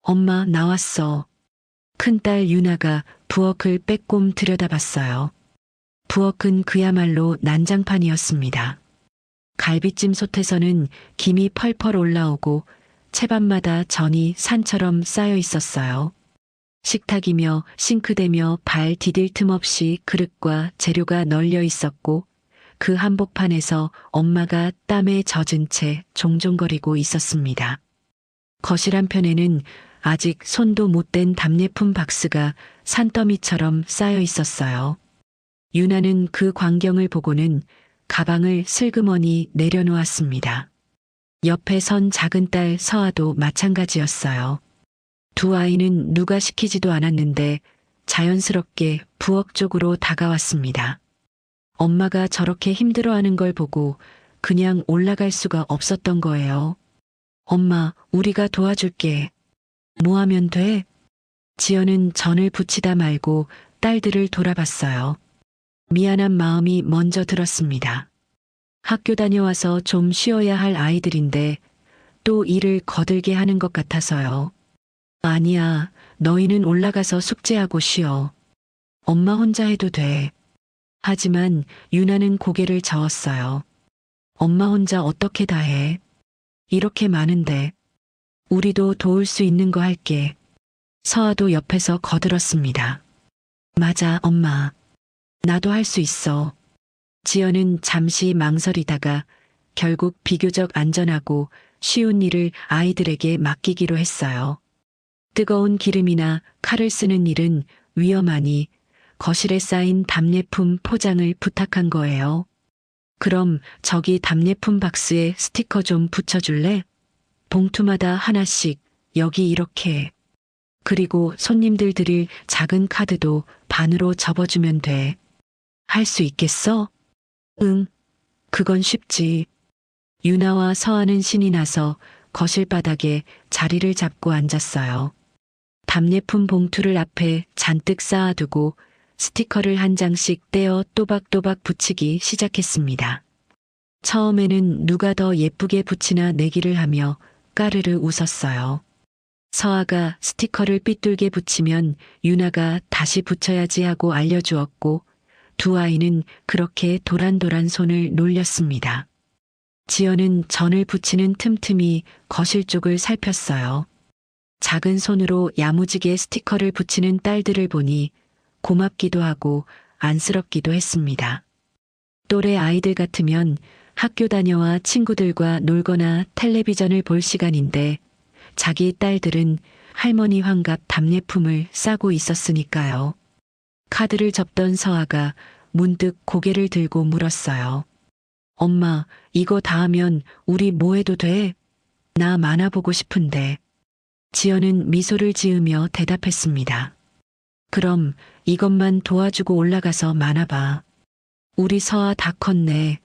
엄마, 나왔어. 큰딸 유나가 부엌을 빼꼼 들여다봤어요. 부엌은 그야말로 난장판이었습니다. 갈비찜 솥에서는 김이 펄펄 올라오고 채반마다 전이 산처럼 쌓여 있었어요. 식탁이며 싱크대며 발 디딜 틈 없이 그릇과 재료가 널려 있었고 그 한복판에서 엄마가 땀에 젖은 채 종종거리고 있었습니다. 거실 한편에는 아직 손도 못 댄 답례품 박스가 산더미처럼 쌓여 있었어요. 유나는 그 광경을 보고는 가방을 슬그머니 내려놓았습니다. 옆에 선 작은 딸 서아도 마찬가지였어요. 두 아이는 누가 시키지도 않았는데 자연스럽게 부엌 쪽으로 다가왔습니다. 엄마가 저렇게 힘들어하는 걸 보고 그냥 올라갈 수가 없었던 거예요. 엄마, 우리가 도와줄게. 뭐 하면 돼? 지연은 전을 붙이다 말고 딸들을 돌아봤어요. 미안한 마음이 먼저 들었습니다. 학교 다녀와서 좀 쉬어야 할 아이들인데 또 일을 거들게 하는 것 같아서요. 아니야, 너희는 올라가서 숙제하고 쉬어. 엄마 혼자 해도 돼. 하지만 유나는 고개를 저었어요. 엄마 혼자 어떻게 다 해? 이렇게 많은데. 우리도 도울 수 있는 거 할게. 서아도 옆에서 거들었습니다. 맞아, 엄마. 나도 할 수 있어. 지연은 잠시 망설이다가 결국 비교적 안전하고 쉬운 일을 아이들에게 맡기기로 했어요. 뜨거운 기름이나 칼을 쓰는 일은 위험하니 거실에 쌓인 답례품 포장을 부탁한 거예요. 그럼 저기 답례품 박스에 스티커 좀 붙여줄래? 봉투마다 하나씩, 여기 이렇게. 그리고 손님들 드릴 작은 카드도 반으로 접어주면 돼. 할 수 있겠어? 응, 그건 쉽지. 유나와 서아는 신이 나서 거실 바닥에 자리를 잡고 앉았어요. 답례품 봉투를 앞에 잔뜩 쌓아두고 스티커를 한 장씩 떼어 또박또박 붙이기 시작했습니다. 처음에는 누가 더 예쁘게 붙이나 내기를 하며 까르르 웃었어요. 서아가 스티커를 삐뚤게 붙이면 유나가 다시 붙여야지 하고 알려주었고 두 아이는 그렇게 도란도란 손을 놀렸습니다. 지연은 전을 붙이는 틈틈이 거실 쪽을 살폈어요. 작은 손으로 야무지게 스티커를 붙이는 딸들을 보니 고맙기도 하고 안쓰럽기도 했습니다. 또래 아이들 같으면 학교 다녀와 친구들과 놀거나 텔레비전을 볼 시간인데 자기 딸들은 할머니 환갑 답례품을 싸고 있었으니까요. 카드를 접던 서아가 문득 고개를 들고 물었어요. 엄마, 이거 다 하면 우리 뭐 해도 돼? 나 만화 보고 싶은데. 지연은 미소를 지으며 대답했습니다. 그럼 이것만 도와주고 올라가서 만화 봐. 우리 서아 다 컸네.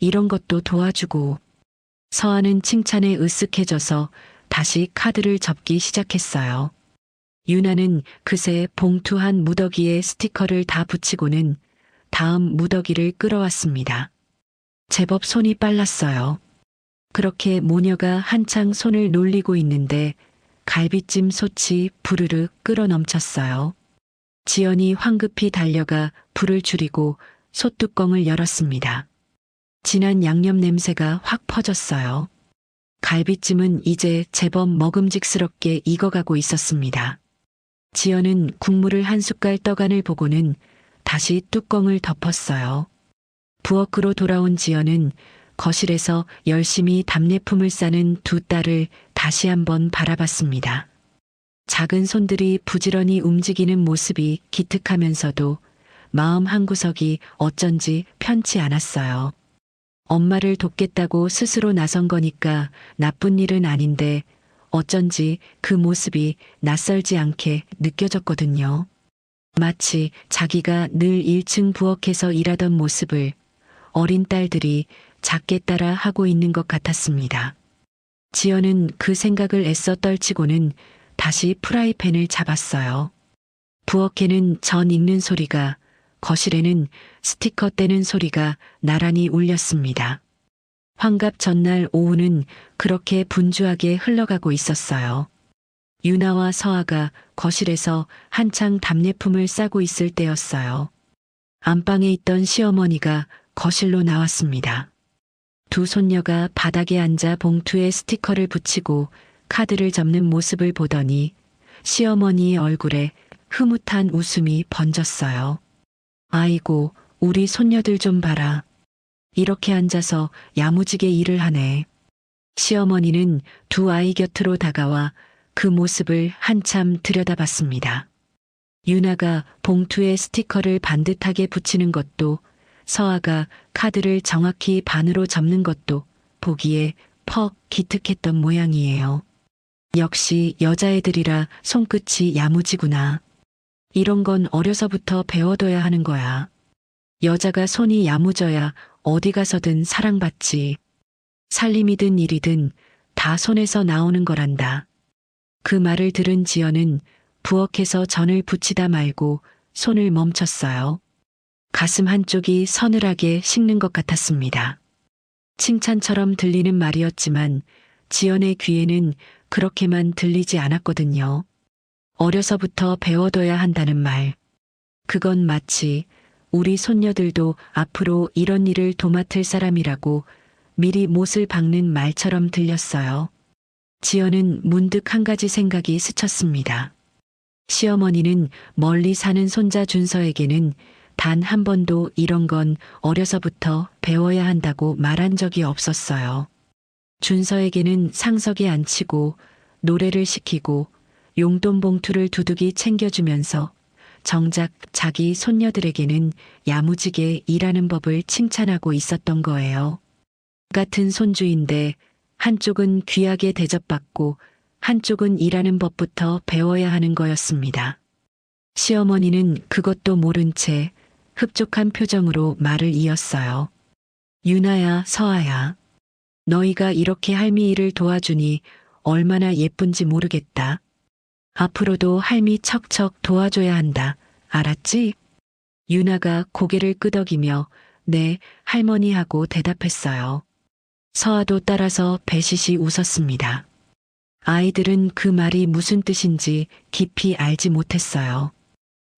이런 것도 도와주고. 서아는 칭찬에 으쓱해져서 다시 카드를 접기 시작했어요. 유나는 그새 봉투 한 무더기에 스티커를 다 붙이고는 다음 무더기를 끌어왔습니다. 제법 손이 빨랐어요. 그렇게 모녀가 한창 손을 놀리고 있는데 갈비찜 솥이 부르르 끓어 넘쳤어요. 지연이 황급히 달려가 불을 줄이고 솥뚜껑을 열었습니다. 진한 양념 냄새가 확 퍼졌어요. 갈비찜은 이제 제법 먹음직스럽게 익어가고 있었습니다. 지연은 국물을 한 숟갈 떠간을 보고는 다시 뚜껑을 덮었어요. 부엌으로 돌아온 지연은 거실에서 열심히 답례품을 싸는 두 딸을 다시 한번 바라봤습니다. 작은 손들이 부지런히 움직이는 모습이 기특하면서도 마음 한구석이 어쩐지 편치 않았어요. 엄마를 돕겠다고 스스로 나선 거니까 나쁜 일은 아닌데 어쩐지 그 모습이 낯설지 않게 느껴졌거든요. 마치 자기가 늘 1층 부엌에서 일하던 모습을 어린 딸들이 작게 따라 하고 있는 것 같았습니다. 지연은 그 생각을 애써 떨치고는 다시 프라이팬을 잡았어요. 부엌에는 전 익는 소리가, 거실에는 스티커 떼는 소리가 나란히 울렸습니다. 환갑 전날 오후는 그렇게 분주하게 흘러가고 있었어요. 유나와 서아가 거실에서 한창 답례품을 싸고 있을 때였어요. 안방에 있던 시어머니가 거실로 나왔습니다. 두 손녀가 바닥에 앉아 봉투에 스티커를 붙이고 카드를 접는 모습을 보더니 시어머니의 얼굴에 흐뭇한 웃음이 번졌어요. 아이고, 우리 손녀들 좀 봐라. 이렇게 앉아서 야무지게 일을 하네. 시어머니는 두 아이 곁으로 다가와 그 모습을 한참 들여다봤습니다. 유나가 봉투에 스티커를 반듯하게 붙이는 것도 서아가 카드를 정확히 반으로 접는 것도 보기에 퍽 기특했던 모양이에요. 역시 여자애들이라 손끝이 야무지구나. 이런 건 어려서부터 배워둬야 하는 거야. 여자가 손이 야무져야 어디 가서든 사랑받지. 살림이든 일이든 다 손에서 나오는 거란다. 그 말을 들은 지연은 부엌에서 전을 붙이다 말고 손을 멈췄어요. 가슴 한쪽이 서늘하게 식는 것 같았습니다. 칭찬처럼 들리는 말이었지만 지연의 귀에는 그렇게만 들리지 않았거든요. 어려서부터 배워둬야 한다는 말. 그건 마치 우리 손녀들도 앞으로 이런 일을 도맡을 사람이라고 미리 못을 박는 말처럼 들렸어요. 지연은 문득 한 가지 생각이 스쳤습니다. 시어머니는 멀리 사는 손자 준서에게는 단 한 번도 이런 건 어려서부터 배워야 한다고 말한 적이 없었어요. 준서에게는 상석에 앉히고 노래를 시키고 용돈 봉투를 두둑이 챙겨주면서 정작 자기 손녀들에게는 야무지게 일하는 법을 칭찬하고 있었던 거예요. 같은 손주인데 한쪽은 귀하게 대접받고 한쪽은 일하는 법부터 배워야 하는 거였습니다. 시어머니는 그것도 모른 채 흡족한 표정으로 말을 이었어요. 유나야, 서아야. 너희가 이렇게 할미 일을 도와주니 얼마나 예쁜지 모르겠다. 앞으로도 할미 척척 도와줘야 한다. 알았지? 유나가 고개를 끄덕이며 네, 할머니 하고 대답했어요. 서아도 따라서 배시시 웃었습니다. 아이들은 그 말이 무슨 뜻인지 깊이 알지 못했어요.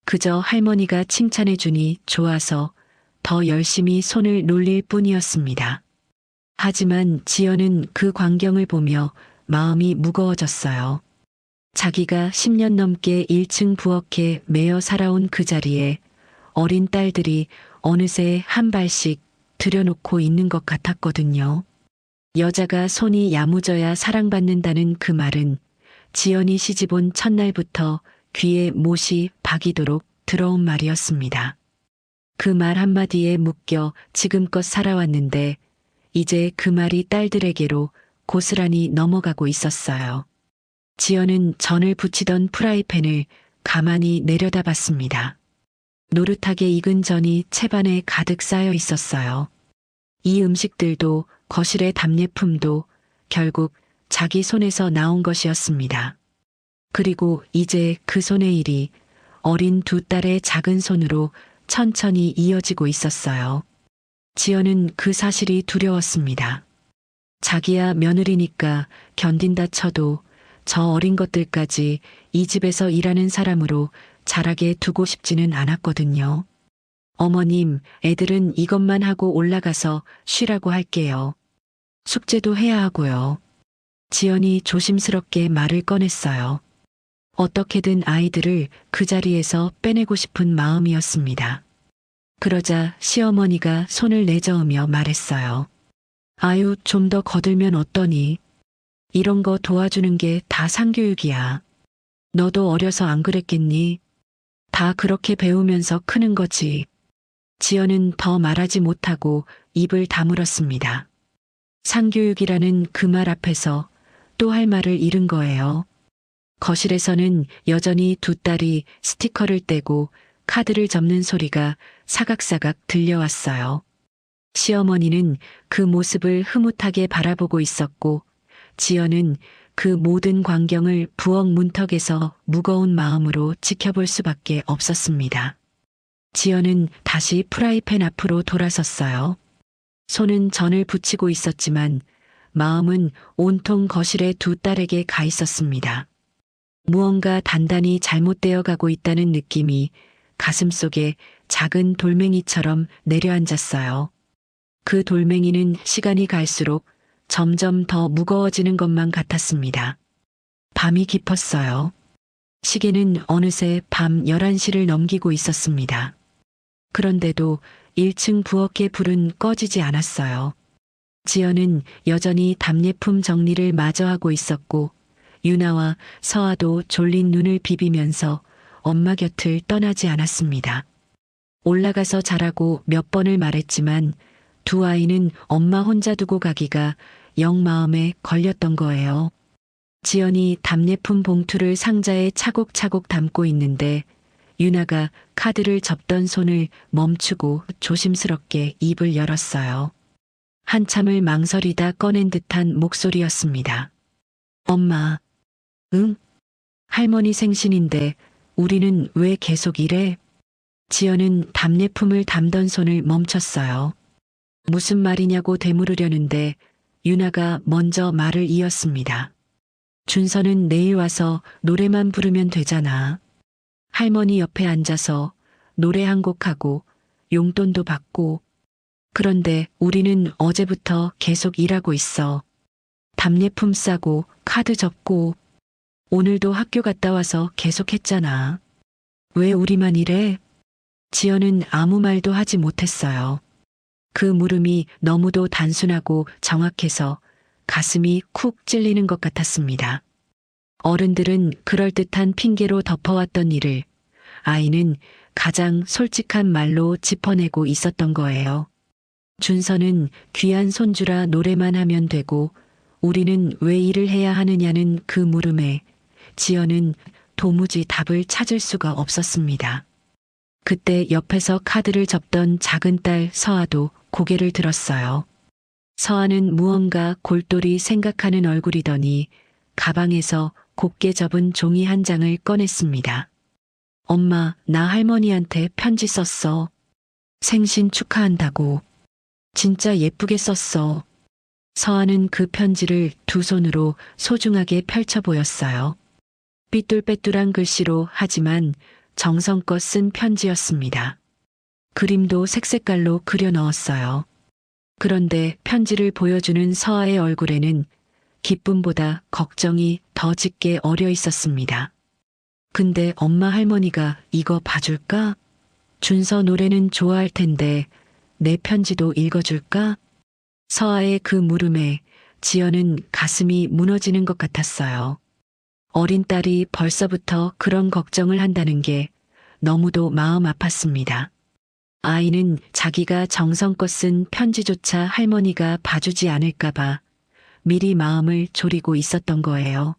그저 할머니가 칭찬해주니 좋아서 더 열심히 손을 놀릴 뿐이었습니다. 하지만 지연은 그 광경을 보며 마음이 무거워졌어요. 자기가 10년 넘게 1층 부엌에 매여 살아온 그 자리에 어린 딸들이 어느새 한 발씩 들여놓고 있는 것 같았거든요. 여자가 손이 야무져야 사랑받는다는 그 말은 지연이 시집온 첫날부터 귀에 못이 박이도록 들어온 말이었습니다. 그 말 한마디에 묶여 지금껏 살아왔는데 이제 그 말이 딸들에게로 고스란히 넘어가고 있었어요. 지연은 전을 부치던 프라이팬을 가만히 내려다봤습니다. 노릇하게 익은 전이 채반에 가득 쌓여 있었어요. 이 음식들도 거실의 답례품도 결국 자기 손에서 나온 것이었습니다. 그리고 이제 그 손의 일이 어린 두 딸의 작은 손으로 천천히 이어지고 있었어요. 지연은 그 사실이 두려웠습니다. 자기야 며느리니까 견딘다 쳐도 저 어린 것들까지 이 집에서 일하는 사람으로 자라게 두고 싶지는 않았거든요. 어머님, 애들은 이것만 하고 올라가서 쉬라고 할게요. 숙제도 해야 하고요. 지연이 조심스럽게 말을 꺼냈어요. 어떻게든 아이들을 그 자리에서 빼내고 싶은 마음이었습니다. 그러자 시어머니가 손을 내저으며 말했어요. 아유, 좀 더 거들면 어떠니? 이런 거 도와주는 게 다 상교육이야. 너도 어려서 안 그랬겠니? 다 그렇게 배우면서 크는 거지. 지연은 더 말하지 못하고 입을 다물었습니다. 상교육이라는 그 말 앞에서 또 할 말을 잃은 거예요. 거실에서는 여전히 두 딸이 스티커를 떼고 카드를 접는 소리가 사각사각 들려왔어요. 시어머니는 그 모습을 흐뭇하게 바라보고 있었고 지연은 그 모든 광경을 부엌 문턱에서 무거운 마음으로 지켜볼 수밖에 없었습니다. 지연은 다시 프라이팬 앞으로 돌아섰어요. 손은 전을 붙이고 있었지만 마음은 온통 거실의 두 딸에게 가 있었습니다. 무언가 단단히 잘못되어 가고 있다는 느낌이 가슴속에 작은 돌멩이처럼 내려앉았어요. 그 돌멩이는 시간이 갈수록 점점 더 무거워지는 것만 같았습니다. 밤이 깊었어요. 시계는 어느새 밤 11시를 넘기고 있었습니다. 그런데도 1층 부엌의 불은 꺼지지 않았어요. 지연은 여전히 답례품 정리를 마저 하고 있었고 유나와 서아도 졸린 눈을 비비면서 엄마 곁을 떠나지 않았습니다. 올라가서 자라고 몇 번을 말했지만 두 아이는 엄마 혼자 두고 가기가 영 마음에 걸렸던 거예요. 지연이 답례품 봉투를 상자에 차곡차곡 담고 있는데 유나가 카드를 접던 손을 멈추고 조심스럽게 입을 열었어요. 한참을 망설이다 꺼낸 듯한 목소리였습니다. 엄마. 응? 할머니 생신인데 우리는 왜 계속 이래? 지연은 답례품을 담던 손을 멈췄어요. 무슨 말이냐고 되물으려는데 유나가 먼저 말을 이었습니다. 준서는 내일 와서 노래만 부르면 되잖아. 할머니 옆에 앉아서 노래 한 곡 하고 용돈도 받고. 그런데 우리는 어제부터 계속 일하고 있어. 답례품 싸고 카드 접고. 오늘도 학교 갔다 와서 계속 했잖아. 왜 우리만 이래? 지연은 아무 말도 하지 못했어요. 그 물음이 너무도 단순하고 정확해서 가슴이 쿡 찔리는 것 같았습니다. 어른들은 그럴듯한 핑계로 덮어왔던 일을 아이는 가장 솔직한 말로 짚어내고 있었던 거예요. 준서는 귀한 손주라 노래만 하면 되고 우리는 왜 일을 해야 하느냐는 그 물음에 지연은 도무지 답을 찾을 수가 없었습니다. 그때 옆에서 카드를 접던 작은 딸 서아도 고개를 들었어요. 서아는 무언가 골똘히 생각하는 얼굴이더니 가방에서 곱게 접은 종이 한 장을 꺼냈습니다. 엄마, 나 할머니한테 편지 썼어. 생신 축하한다고. 진짜 예쁘게 썼어. 서아는 그 편지를 두 손으로 소중하게 펼쳐 보였어요. 삐뚤빼뚤한 글씨로 하지만 정성껏 쓴 편지였습니다. 그림도 색색깔로 그려 넣었어요. 그런데 편지를 보여주는 서아의 얼굴에는 기쁨보다 걱정이 더 짙게 어려 있었습니다. 근데 엄마 할머니가 이거 봐줄까? 준서 노래는 좋아할 텐데 내 편지도 읽어줄까? 서아의 그 물음에 지연은 가슴이 무너지는 것 같았어요. 어린 딸이 벌써부터 그런 걱정을 한다는 게 너무도 마음 아팠습니다. 아이는 자기가 정성껏 쓴 편지조차 할머니가 봐주지 않을까봐 미리 마음을 졸이고 있었던 거예요.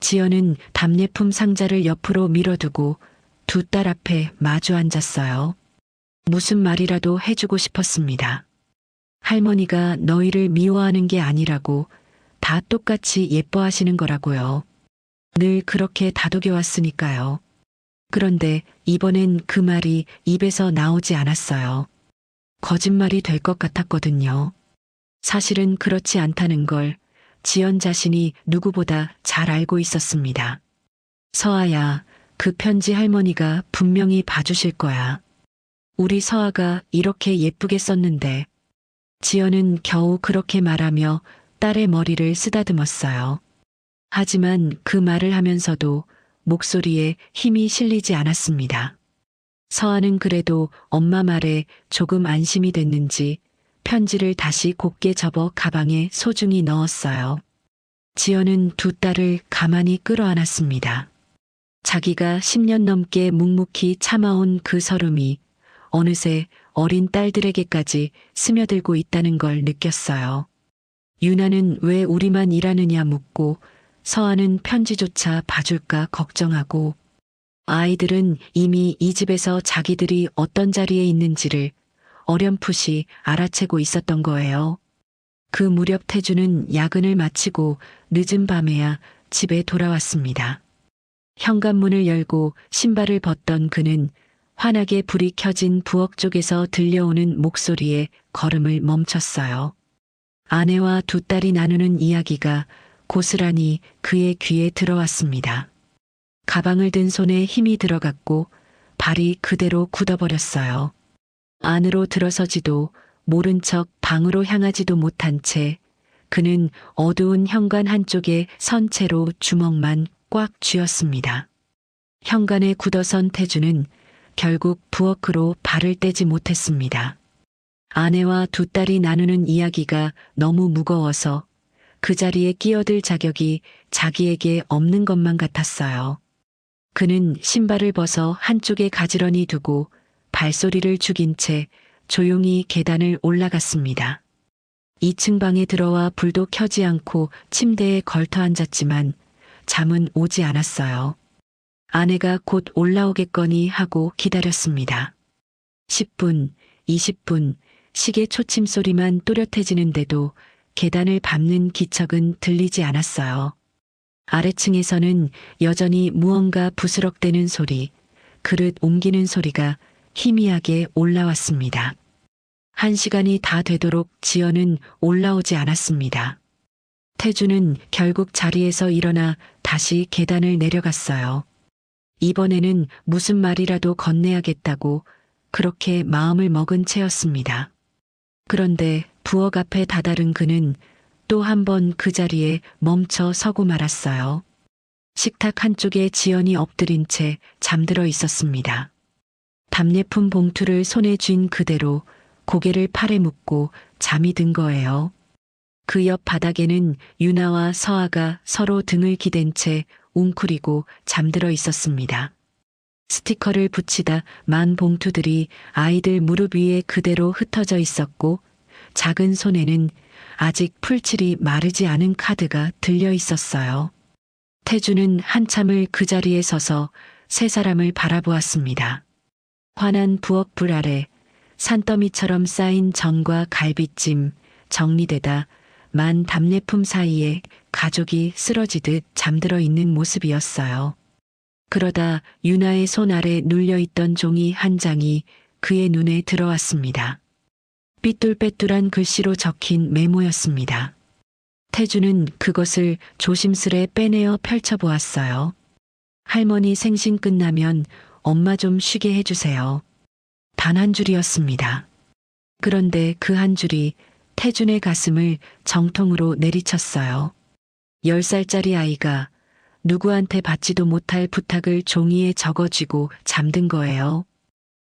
지연은 답례품 상자를 옆으로 밀어두고 두 딸 앞에 마주 앉았어요. 무슨 말이라도 해주고 싶었습니다. 할머니가 너희를 미워하는 게 아니라고, 다 똑같이 예뻐하시는 거라고요. 늘 그렇게 다독여왔으니까요. 그런데 이번엔 그 말이 입에서 나오지 않았어요. 거짓말이 될 것 같았거든요. 사실은 그렇지 않다는 걸 지연 자신이 누구보다 잘 알고 있었습니다. 서아야, 그 편지 할머니가 분명히 봐주실 거야. 우리 서아가 이렇게 예쁘게 썼는데. 지연은 겨우 그렇게 말하며 딸의 머리를 쓰다듬었어요. 하지만 그 말을 하면서도 목소리에 힘이 실리지 않았습니다. 서아는 그래도 엄마 말에 조금 안심이 됐는지 편지를 다시 곱게 접어 가방에 소중히 넣었어요. 지연은 두 딸을 가만히 끌어안았습니다. 자기가 10년 넘게 묵묵히 참아온 그 서름이 어느새 어린 딸들에게까지 스며들고 있다는 걸 느꼈어요. 유나는 왜 우리만 일하느냐 묻고 서아는 편지조차 봐줄까 걱정하고 아이들은 이미 이 집에서 자기들이 어떤 자리에 있는지를 어렴풋이 알아채고 있었던 거예요. 그 무렵 태주는 야근을 마치고 늦은 밤에야 집에 돌아왔습니다. 현관문을 열고 신발을 벗던 그는 환하게 불이 켜진 부엌 쪽에서 들려오는 목소리에 걸음을 멈췄어요. 아내와 두 딸이 나누는 이야기가 고스란히 그의 귀에 들어왔습니다. 가방을 든 손에 힘이 들어갔고 발이 그대로 굳어버렸어요. 안으로 들어서지도 모른 척 방으로 향하지도 못한 채 그는 어두운 현관 한쪽에 선 채로 주먹만 꽉 쥐었습니다. 현관에 굳어선 태주는 결국 부엌으로 발을 떼지 못했습니다. 아내와 두 딸이 나누는 이야기가 너무 무거워서 그 자리에 끼어들 자격이 자기에게 없는 것만 같았어요. 그는 신발을 벗어 한쪽에 가지런히 두고 발소리를 죽인 채 조용히 계단을 올라갔습니다. 2층 방에 들어와 불도 켜지 않고 침대에 걸터 앉았지만 잠은 오지 않았어요. 아내가 곧 올라오겠거니 하고 기다렸습니다. 10분, 20분, 시계 초침 소리만 또렷해지는데도 계단을 밟는 기척은 들리지 않았어요. 아래층에서는 여전히 무언가 부스럭대는 소리, 그릇 옮기는 소리가 희미하게 올라왔습니다. 1시간이 다 되도록 지연은 올라오지 않았습니다. 태주는 결국 자리에서 일어나 다시 계단을 내려갔어요. 이번에는 무슨 말이라도 건네야겠다고 그렇게 마음을 먹은 채였습니다. 그런데 부엌 앞에 다다른 그는 또 한 번 그 자리에 멈춰 서고 말았어요. 식탁 한쪽에 지연이 엎드린 채 잠들어 있었습니다. 답례품 봉투를 손에 쥔 그대로 고개를 팔에 묻고 잠이 든 거예요. 그 옆 바닥에는 유나와 서아가 서로 등을 기댄 채 웅크리고 잠들어 있었습니다. 스티커를 붙이다 만 봉투들이 아이들 무릎 위에 그대로 흩어져 있었고 작은 손에는 아직 풀칠이 마르지 않은 카드가 들려 있었어요. 태주는 한참을 그 자리에 서서 세 사람을 바라보았습니다. 환한 부엌 불 아래 산더미처럼 쌓인 전과 갈비찜 정리되다 만 답례품 사이에 가족이 쓰러지듯 잠들어 있는 모습이었어요. 그러다 유나의 손 아래 눌려있던 종이 한 장이 그의 눈에 들어왔습니다. 삐뚤빼뚤한 글씨로 적힌 메모였습니다. 태주는 그것을 조심스레 빼내어 펼쳐보았어요. 할머니 생신 끝나면 엄마 좀 쉬게 해주세요. 단 한 줄이었습니다. 그런데 그 한 줄이 태준의 가슴을 정통으로 내리쳤어요. 10살짜리 아이가 누구한테 받지도 못할 부탁을 종이에 적어쥐고 잠든 거예요.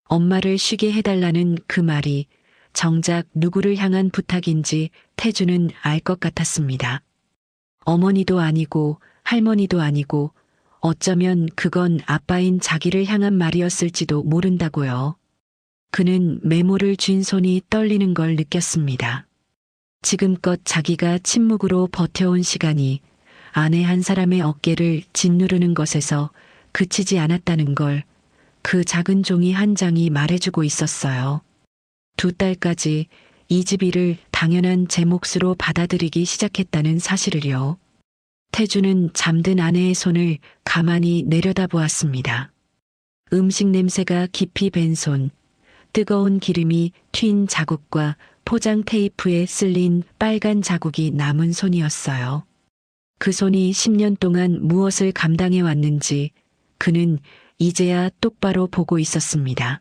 엄마를 쉬게 해달라는 그 말이 정작 누구를 향한 부탁인지 태주는 알 것 같았습니다. 어머니도 아니고 할머니도 아니고 어쩌면 그건 아빠인 자기를 향한 말이었을지도 모른다고요. 그는 메모를 쥔 손이 떨리는 걸 느꼈습니다. 지금껏 자기가 침묵으로 버텨온 시간이 아내 한 사람의 어깨를 짓누르는 것에서 그치지 않았다는 걸 그 작은 종이 한 장이 말해주고 있었어요. 2달까지 이 집 일을 당연한 제 몫으로 받아들이기 시작했다는 사실을요. 태주는 잠든 아내의 손을 가만히 내려다보았습니다. 음식 냄새가 깊이 밴 손, 뜨거운 기름이 튄 자국과 포장 테이프에 쓸린 빨간 자국이 남은 손이었어요. 그 손이 10년 동안 무엇을 감당해 왔는지 그는 이제야 똑바로 보고 있었습니다.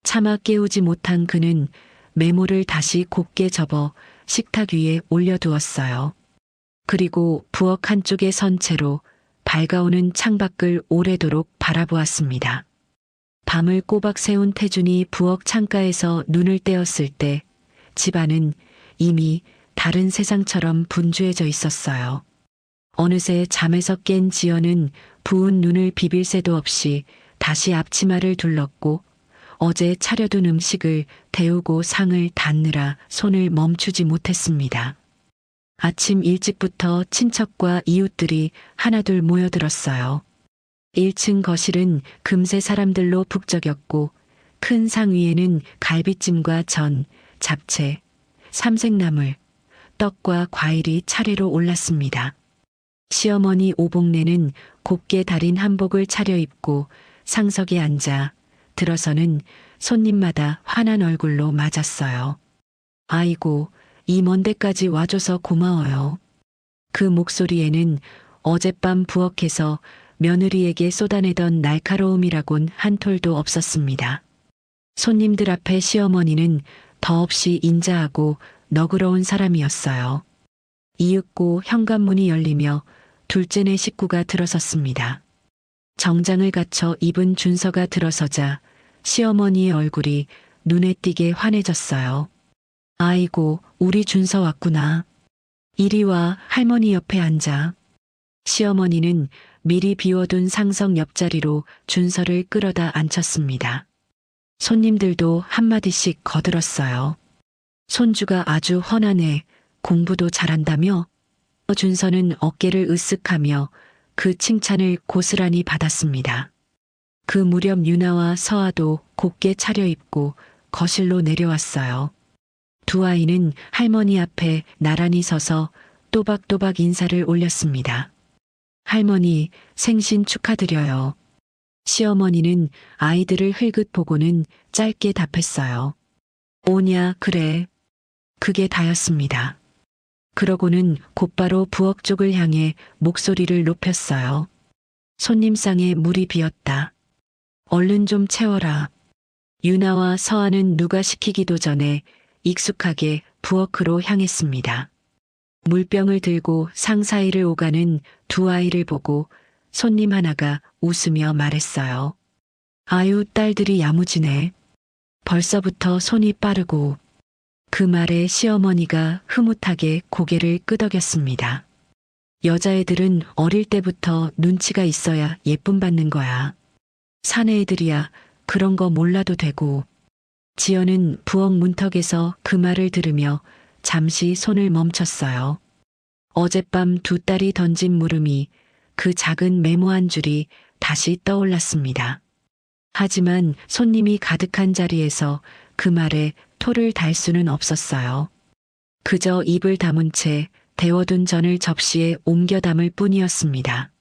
차마 깨우지 못한 그는 메모를 다시 곱게 접어 식탁 위에 올려두었어요. 그리고 부엌 한쪽에 선 채로 밝아오는 창밖을 오래도록 바라보았습니다. 밤을 꼬박 새운 태준이 부엌 창가에서 눈을 떼었을 때 집안은 이미 다른 세상처럼 분주해져 있었어요. 어느새 잠에서 깬 지연은 부은 눈을 비빌 새도 없이 다시 앞치마를 둘렀고 어제 차려둔 음식을 데우고 상을 닫느라 손을 멈추지 못했습니다. 아침 일찍부터 친척과 이웃들이 하나둘 모여들었어요. 1층 거실은 금세 사람들로 북적였고 큰 상 위에는 갈비찜과 전, 잡채, 삼색나물, 떡과 과일이 차례로 올랐습니다. 시어머니 오복내는 곱게 다린 한복을 차려입고 상석에 앉아 들어서는 손님마다 환한 얼굴로 맞았어요. 아이고, 이 먼 데까지 와줘서 고마워요. 그 목소리에는 어젯밤 부엌에서 며느리에게 쏟아내던 날카로움이라곤 한 톨도 없었습니다. 손님들 앞에 시어머니는 더없이 인자하고 너그러운 사람이었어요. 이윽고 현관문이 열리며 둘째네 식구가 들어섰습니다. 정장을 갖춰 입은 준서가 들어서자 시어머니의 얼굴이 눈에 띄게 환해졌어요. 아이고, 우리 준서 왔구나. 이리 와, 할머니 옆에 앉아. 시어머니는 미리 비워둔 상석 옆자리로 준서를 끌어다 앉혔습니다. 손님들도 한마디씩 거들었어요. 손주가 아주 훤하네. 공부도 잘한다며? 준서는 어깨를 으쓱하며 그 칭찬을 고스란히 받았습니다. 그 무렵 유나와 서아도 곱게 차려입고 거실로 내려왔어요. 두 아이는 할머니 앞에 나란히 서서 또박또박 인사를 올렸습니다. 할머니, 생신 축하드려요. 시어머니는 아이들을 흘긋 보고는 짧게 답했어요. 오냐, 그래. 그게 다였습니다. 그러고는 곧바로 부엌 쪽을 향해 목소리를 높였어요. 손님상에 물이 비었다. 얼른 좀 채워라. 유나와 서아는 누가 시키기도 전에 익숙하게 부엌으로 향했습니다. 물병을 들고 상 사이를 오가는 두 아이를 보고 손님 하나가 웃으며 말했어요. 아유, 딸들이 야무지네. 벌써부터 손이 빠르고. 그 말에 시어머니가 흐뭇하게 고개를 끄덕였습니다. 여자애들은 어릴 때부터 눈치가 있어야 예쁨 받는 거야. 사내 애들이야 그런 거 몰라도 되고. 지연은 부엌 문턱에서 그 말을 들으며 잠시 손을 멈췄어요. 어젯밤 두 딸이 던진 물음이 그 작은 메모 한 줄이 다시 떠올랐습니다. 하지만 손님이 가득한 자리에서 그 말에 토를 달 수는 없었어요. 그저 입을 다문 채 데워둔 전을 접시에 옮겨 담을 뿐이었습니다.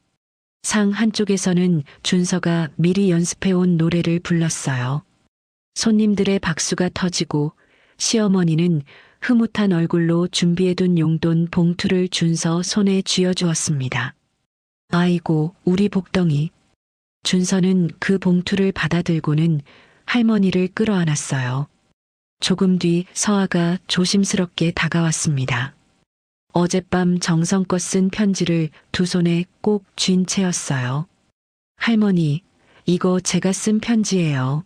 상 한쪽에서는 준서가 미리 연습해온 노래를 불렀어요. 손님들의 박수가 터지고 시어머니는 흐뭇한 얼굴로 준비해둔 용돈 봉투를 준서 손에 쥐어주었습니다. 아이고, 우리 복덩이. 준서는 그 봉투를 받아들고는 할머니를 끌어안았어요. 조금 뒤 서아가 조심스럽게 다가왔습니다. 어젯밤 정성껏 쓴 편지를 두 손에 꼭 쥔 채였어요. 할머니, 이거 제가 쓴 편지예요.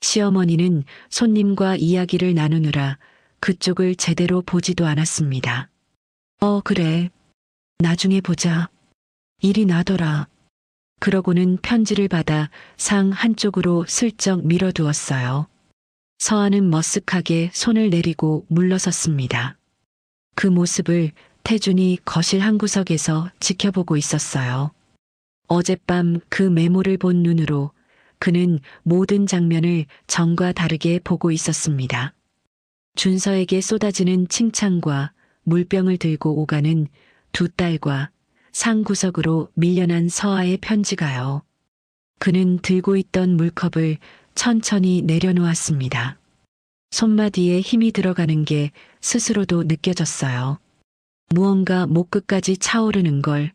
시어머니는 손님과 이야기를 나누느라 그쪽을 제대로 보지도 않았습니다. 그래. 나중에 보자. 일이 나더라. 그러고는 편지를 받아 상 한쪽으로 슬쩍 밀어두었어요. 서아는 머쓱하게 손을 내리고 물러섰습니다. 그 모습을 태준이 거실 한 구석에서 지켜보고 있었어요. 어젯밤 그 메모를 본 눈으로 그는 모든 장면을 전과 다르게 보고 있었습니다. 준서에게 쏟아지는 칭찬과 물병을 들고 오가는 두 딸과 상 구석으로 밀려난 서아의 편지가요. 그는 들고 있던 물컵을 천천히 내려놓았습니다. 손마디에 힘이 들어가는 게 스스로도 느껴졌어요. 무언가 목 끝까지 차오르는 걸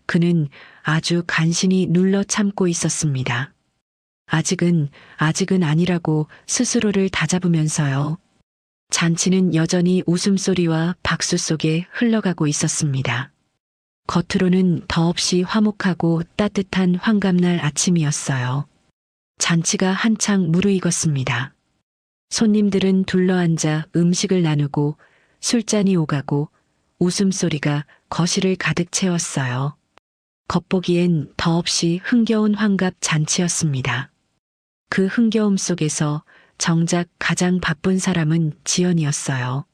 그는 아주 간신히 눌러 참고 있었습니다. 아직은 아니라고 스스로를 다잡으면서요. 잔치는 여전히 웃음소리와 박수 속에 흘러가고 있었습니다. 겉으로는 더없이 화목하고 따뜻한 환갑날 아침이었어요. 잔치가 한창 무르익었습니다. 손님들은 둘러앉아 음식을 나누고 술잔이 오가고 웃음소리가 거실을 가득 채웠어요. 겉보기엔 더없이 흥겨운 환갑 잔치였습니다. 그 흥겨움 속에서 정작 가장 바쁜 사람은 지연이었어요.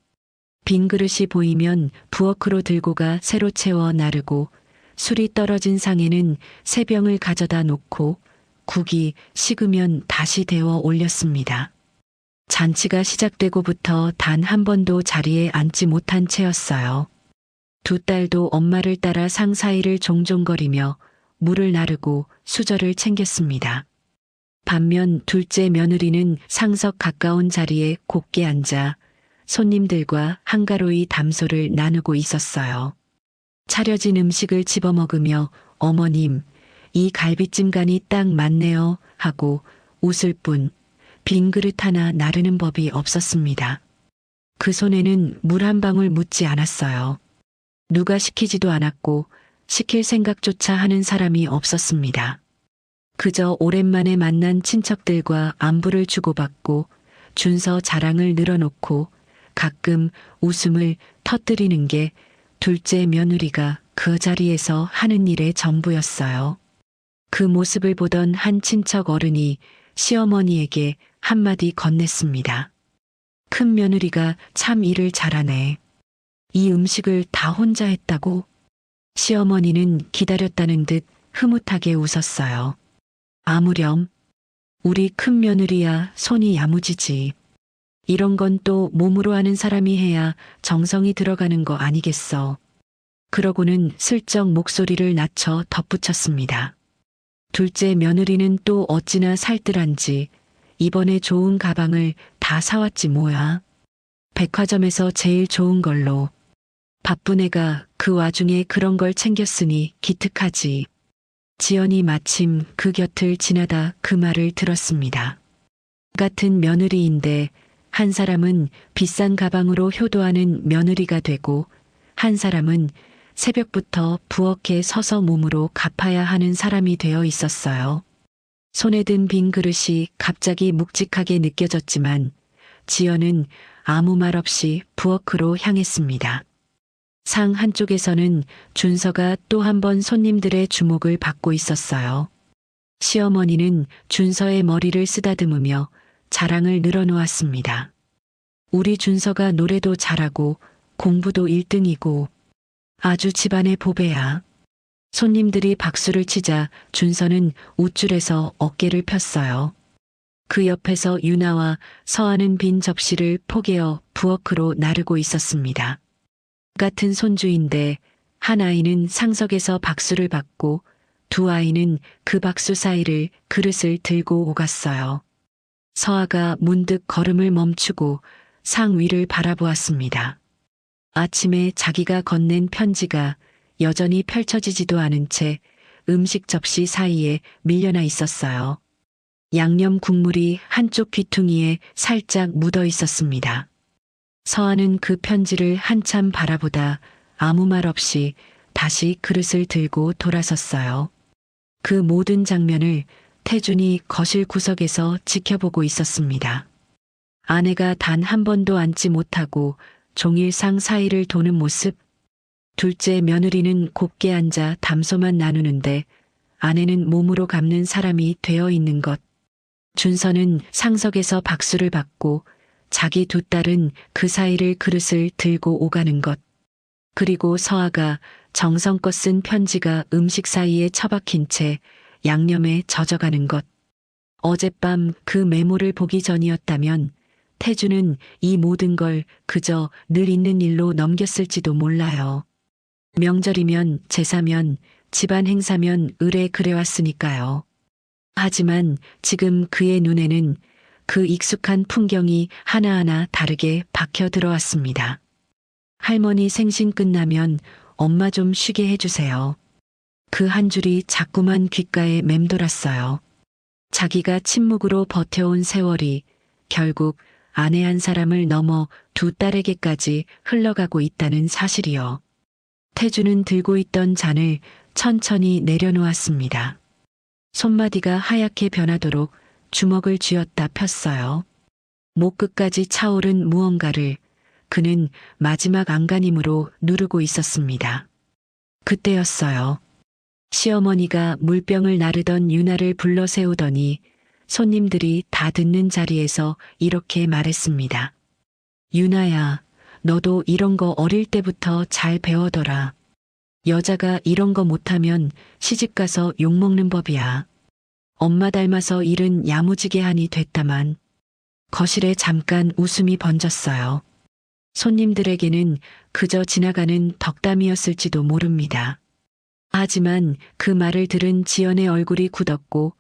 빈 그릇이 보이면 부엌으로 들고 가 새로 채워 나르고 술이 떨어진 상에는 새 병을 가져다 놓고 국이 식으면 다시 데워 올렸습니다. 잔치가 시작되고부터 단 한 번도 자리에 앉지 못한 채였어요. 두 딸도 엄마를 따라 상 사이를 종종거리며 물을 나르고 수저를 챙겼습니다. 반면 둘째 며느리는 상석 가까운 자리에 곧게 앉아 손님들과 한가로이 담소를 나누고 있었어요. 차려진 음식을 집어먹으며 어머님, 이 갈비찜 간이 딱 맞네요 하고 웃을 뿐 빈 그릇 하나 나르는 법이 없었습니다. 그 손에는 물 한 방울 묻지 않았어요. 누가 시키지도 않았고 시킬 생각조차 하는 사람이 없었습니다. 그저 오랜만에 만난 친척들과 안부를 주고받고 준서 자랑을 늘어놓고 가끔 웃음을 터뜨리는 게 둘째 며느리가 그 자리에서 하는 일의 전부였어요. 그 모습을 보던 한 친척 어른이 시어머니에게 한마디 건넸습니다. 큰 며느리가 참 일을 잘하네. 이 음식을 다 혼자 했다고? 시어머니는 기다렸다는 듯 흐뭇하게 웃었어요. 아무렴. 우리 큰 며느리야 손이 야무지지. 이런 건 또 몸으로 하는 사람이 해야 정성이 들어가는 거 아니겠어. 그러고는 슬쩍 목소리를 낮춰 덧붙였습니다. 둘째 며느리는 또 어찌나 살뜰한지 이번에 좋은 가방을 다 사왔지 뭐야. 백화점에서 제일 좋은 걸로. 바쁜 애가 그 와중에 그런 걸 챙겼으니 기특하지. 지연이 마침 그 곁을 지나다 그 말을 들었습니다. 같은 며느리인데 한 사람은 비싼 가방으로 효도하는 며느리가 되고 한 사람은 새벽부터 부엌에 서서 몸으로 갚아야 하는 사람이 되어 있었어요. 손에 든 빈 그릇이 갑자기 묵직하게 느껴졌지만 지연은 아무 말 없이 부엌으로 향했습니다. 상 한쪽에서는 준서가 또 한 번 손님들의 주목을 받고 있었어요. 시어머니는 준서의 머리를 쓰다듬으며 자랑을 늘어놓았습니다. 우리 준서가 노래도 잘하고 공부도 1등이고 아주 집안의 보배야. 손님들이 박수를 치자 준서는 웃줄에서 어깨를 폈어요. 그 옆에서 유나와 서하는 빈 접시를 포개어 부엌으로 나르고 있었습니다. 같은 손주인데 한 아이는 상석에서 박수를 받고 두 아이는 그 박수 사이를 그릇을 들고 오갔어요. 서하가 문득 걸음을 멈추고 상 위를 바라보았습니다. 아침에 자기가 건넨 편지가 여전히 펼쳐지지도 않은 채 음식 접시 사이에 밀려나 있었어요. 양념 국물이 한쪽 귀퉁이에 살짝 묻어 있었습니다. 서하는 그 편지를 한참 바라보다 아무 말 없이 다시 그릇을 들고 돌아섰어요. 그 모든 장면을 태준이 거실 구석에서 지켜보고 있었습니다. 아내가 단 한 번도 앉지 못하고 종일상 사이를 도는 모습, 둘째 며느리는 곱게 앉아 담소만 나누는데 아내는 몸으로 갚는 사람이 되어 있는 것, 준서는 상석에서 박수를 받고 자기 두 딸은 그 사이를 그릇을 들고 오가는 것, 그리고 서하가 정성껏 쓴 편지가 음식 사이에 처박힌 채 양념에 젖어가는 것. 어젯밤 그 메모를 보기 전이었다면 태주는 이 모든 걸 그저 늘 있는 일로 넘겼을지도 몰라요. 명절이면 제사면 집안 행사면 의례 그래왔으니까요. 하지만 지금 그의 눈에는 그 익숙한 풍경이 하나하나 다르게 박혀 들어왔습니다. 할머니 생신 끝나면 엄마 좀 쉬게 해주세요. 그 한 줄이 자꾸만 귓가에 맴돌았어요. 자기가 침묵으로 버텨온 세월이 결국 아내 한 사람을 넘어 두 딸에게까지 흘러가고 있다는 사실이요. 태주는 들고 있던 잔을 천천히 내려놓았습니다. 손마디가 하얗게 변하도록 주먹을 쥐었다 폈어요. 목 끝까지 차오른 무언가를 그는 마지막 안간힘으로 누르고 있었습니다. 그때였어요. 시어머니가 물병을 나르던 유나를 불러 세우더니 손님들이 다 듣는 자리에서 이렇게 말했습니다. 유나야, 너도 이런 거 어릴 때부터 잘 배워둬라. 여자가 이런 거 못하면 시집가서 욕먹는 법이야. 엄마 닮아서 일은 야무지게 하니 됐다만. 거실에 잠깐 웃음이 번졌어요. 손님들에게는 그저 지나가는 덕담이었을지도 모릅니다. 하지만 그 말을 들은 지연의 얼굴이 굳었고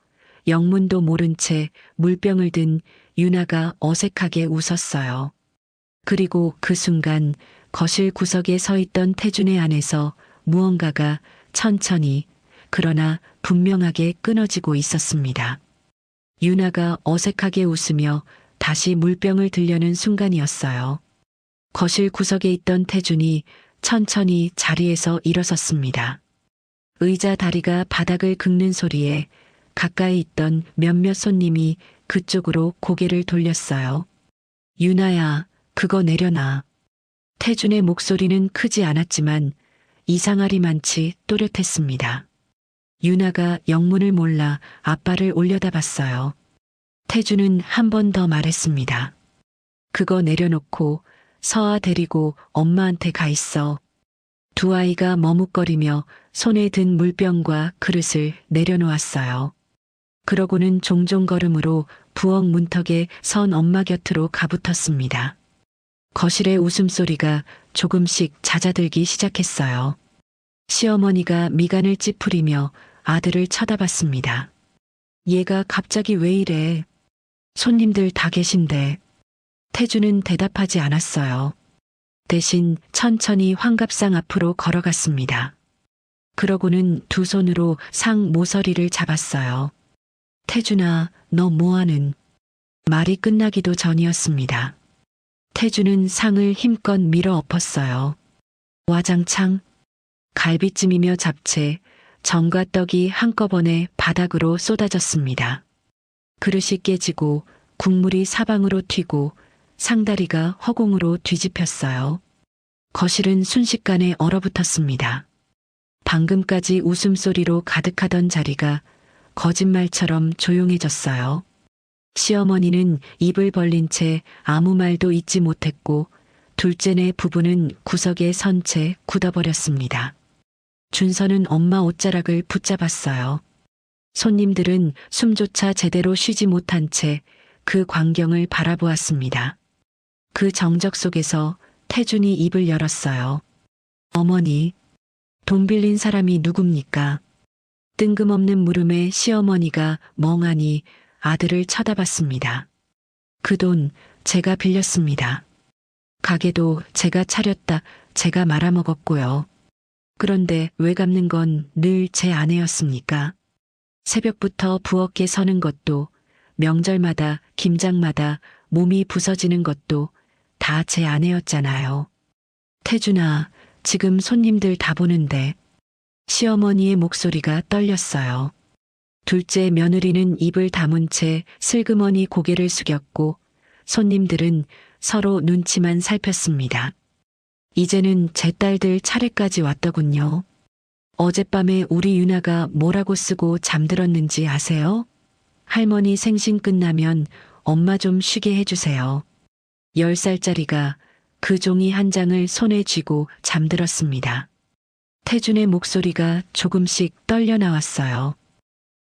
영문도 모른 채 물병을 든 유나가 어색하게 웃었어요. 그리고 그 순간 거실 구석에 서 있던 태준의 안에서 무언가가 천천히 그러나 분명하게 끊어지고 있었습니다. 유나가 어색하게 웃으며 다시 물병을 들려는 순간이었어요. 거실 구석에 있던 태준이 천천히 자리에서 일어섰습니다. 의자 다리가 바닥을 긁는 소리에 가까이 있던 몇몇 손님이 그쪽으로 고개를 돌렸어요. 유나야, 그거 내려놔. 태준의 목소리는 크지 않았지만 이상하리만치 또렷했습니다. 유나가 영문을 몰라 아빠를 올려다봤어요. 태준은 한 번 더 말했습니다. 그거 내려놓고 서아 데리고 엄마한테 가 있어. 두 아이가 머뭇거리며 손에 든 물병과 그릇을 내려놓았어요. 그러고는 종종 걸음으로 부엌 문턱에 선 엄마 곁으로 가붙었습니다. 거실의 웃음소리가 조금씩 잦아들기 시작했어요. 시어머니가 미간을 찌푸리며 아들을 쳐다봤습니다. 얘가 갑자기 왜 이래? 손님들 다 계신데. 태주는 대답하지 않았어요. 대신 천천히 환갑상 앞으로 걸어갔습니다. 그러고는 두 손으로 상 모서리를 잡았어요. 태준아, 너 뭐하는? 말이 끝나기도 전이었습니다. 태주는 상을 힘껏 밀어 엎었어요. 와장창, 갈비찜이며 잡채, 전과 떡이 한꺼번에 바닥으로 쏟아졌습니다. 그릇이 깨지고 국물이 사방으로 튀고 상다리가 허공으로 뒤집혔어요. 거실은 순식간에 얼어붙었습니다. 방금까지 웃음소리로 가득하던 자리가 거짓말처럼 조용해졌어요. 시어머니는 입을 벌린 채 아무 말도 잊지 못했고 둘째네 부부는 구석에 선 채 굳어버렸습니다. 준서는 엄마 옷자락을 붙잡았어요. 손님들은 숨조차 제대로 쉬지 못한 채 그 광경을 바라보았습니다. 그 정적 속에서 태준이 입을 열었어요. 어머니, 돈 빌린 사람이 누굽니까? 뜬금없는 물음에 시어머니가 멍하니 아들을 쳐다봤습니다. 그 돈 제가 빌렸습니다. 가게도 제가 차렸다, 제가 말아먹었고요. 그런데 왜 갚는 건 늘 제 아내였습니까? 새벽부터 부엌에 서는 것도, 명절마다, 김장마다 몸이 부서지는 것도 다 제 아내였잖아요. 태준아, 지금 손님들 다 보는데. 시어머니의 목소리가 떨렸어요. 둘째 며느리는 입을 다문 채 슬그머니 고개를 숙였고 손님들은 서로 눈치만 살폈습니다. 이제는 제 딸들 차례까지 왔더군요. 어젯밤에 우리 유나가 뭐라고 쓰고 잠들었는지 아세요? 할머니 생신 끝나면 엄마 좀 쉬게 해주세요. 10살짜리가 그 종이 한 장을 손에 쥐고 잠들었습니다. 태준의 목소리가 조금씩 떨려 나왔어요.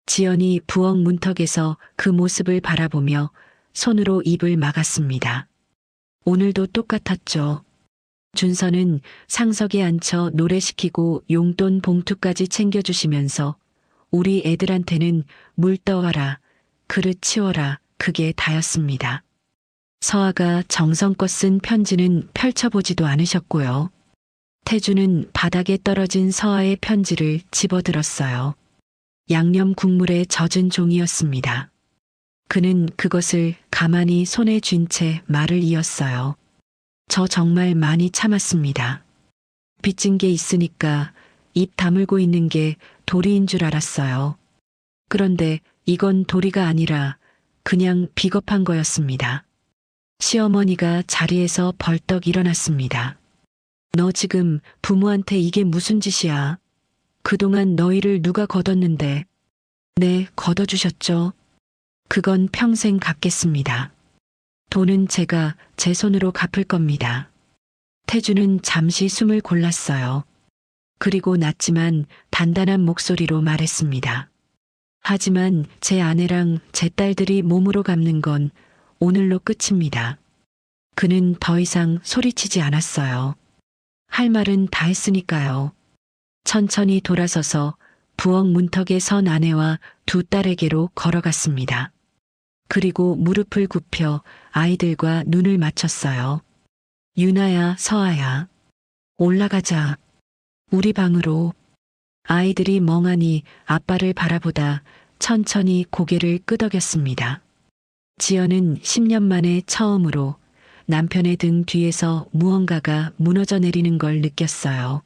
지연이 부엌 문턱에서 그 모습을 바라보며 손으로 입을 막았습니다. 오늘도 똑같았죠. 준서는 상석에 앉혀 노래시키고 용돈 봉투까지 챙겨주시면서 우리 애들한테는 물 떠와라, 그릇 치워라, 그게 다였습니다. 서아가 정성껏 쓴 편지는 펼쳐보지도 않으셨고요. 태주는 바닥에 떨어진 서아의 편지를 집어들었어요. 양념 국물에 젖은 종이였습니다. 그는 그것을 가만히 손에 쥔 채 말을 이었어요. 저 정말 많이 참았습니다. 빚진 게 있으니까 입 다물고 있는 게 도리인 줄 알았어요. 그런데 이건 도리가 아니라 그냥 비겁한 거였습니다. 시어머니가 자리에서 벌떡 일어났습니다. 너 지금 부모한테 이게 무슨 짓이야? 그동안 너희를 누가 거뒀는데? 네, 거둬주셨죠. 그건 평생 갚겠습니다. 돈은 제가 제 손으로 갚을 겁니다. 태주는 잠시 숨을 골랐어요. 그리고 낮지만 단단한 목소리로 말했습니다. 하지만 제 아내랑 제 딸들이 몸으로 갚는 건 오늘로 끝입니다. 그는 더 이상 소리치지 않았어요. 할 말은 다 했으니까요. 천천히 돌아서서 부엌 문턱에 선 아내와 두 딸에게로 걸어갔습니다. 그리고 무릎을 굽혀 아이들과 눈을 맞췄어요. 유나야, 서아야, 올라가자. 우리 방으로. 아이들이 멍하니 아빠를 바라보다 천천히 고개를 끄덕였습니다. 지연은 10년 만에 처음으로 남편의 등 뒤에서 무언가가 무너져 내리는 걸 느꼈어요.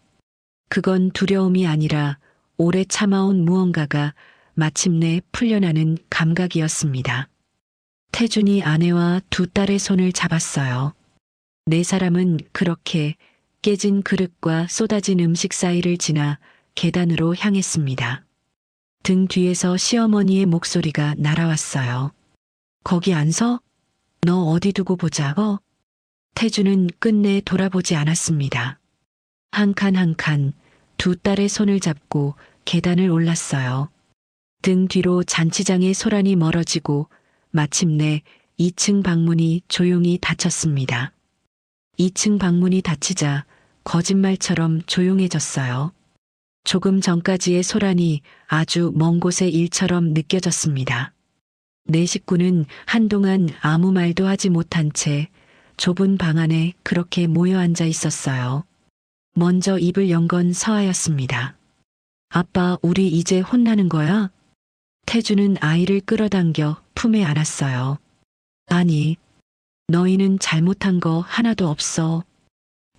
그건 두려움이 아니라 오래 참아온 무언가가 마침내 풀려나는 감각이었습니다. 태준이 아내와 두 딸의 손을 잡았어요. 네 사람은 그렇게 깨진 그릇과 쏟아진 음식 사이를 지나 계단으로 향했습니다. 등 뒤에서 시어머니의 목소리가 날아왔어요. 거기 안 서? 너 어디 두고 보자. 태준은 끝내 돌아보지 않았습니다. 한 칸 한 칸 두 딸의 손을 잡고 계단을 올랐어요. 등 뒤로 잔치장의 소란이 멀어지고 마침내 2층 방문이 조용히 닫혔습니다. 2층 방문이 닫히자 거짓말처럼 조용해졌어요. 조금 전까지의 소란이 아주 먼 곳의 일처럼 느껴졌습니다. 네 식구는 한동안 아무 말도 하지 못한 채 좁은 방 안에 그렇게 모여 앉아 있었어요. 먼저 입을 연 건 서아였습니다. 아빠, 우리 이제 혼나는 거야? 태주는 아이를 끌어당겨 품에 안았어요. 아니, 너희는 잘못한 거 하나도 없어.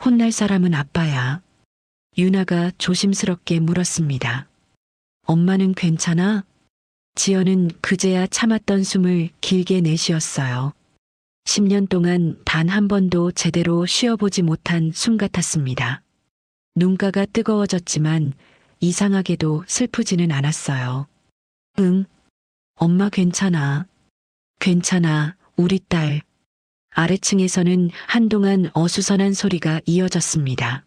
혼날 사람은 아빠야. 유나가 조심스럽게 물었습니다. 엄마는 괜찮아? 지연은 그제야 참았던 숨을 길게 내쉬었어요. 10년 동안 단 한 번도 제대로 쉬어보지 못한 숨 같았습니다. 눈가가 뜨거워졌지만 이상하게도 슬프지는 않았어요. 응, 엄마 괜찮아. 괜찮아, 우리 딸. 아래층에서는 한동안 어수선한 소리가 이어졌습니다.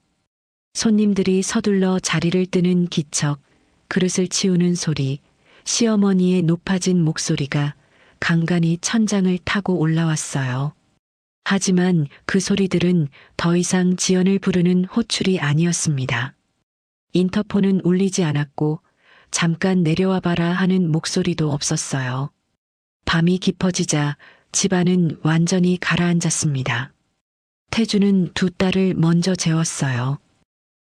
손님들이 서둘러 자리를 뜨는 기척, 그릇을 치우는 소리, 시어머니의 높아진 목소리가 간간히 천장을 타고 올라왔어요. 하지만 그 소리들은 더 이상 지연을 부르는 호출이 아니었습니다. 인터폰은 울리지 않았고 잠깐 내려와 봐라 하는 목소리도 없었어요. 밤이 깊어지자 집안은 완전히 가라앉았습니다. 태주는 두 딸을 먼저 재웠어요.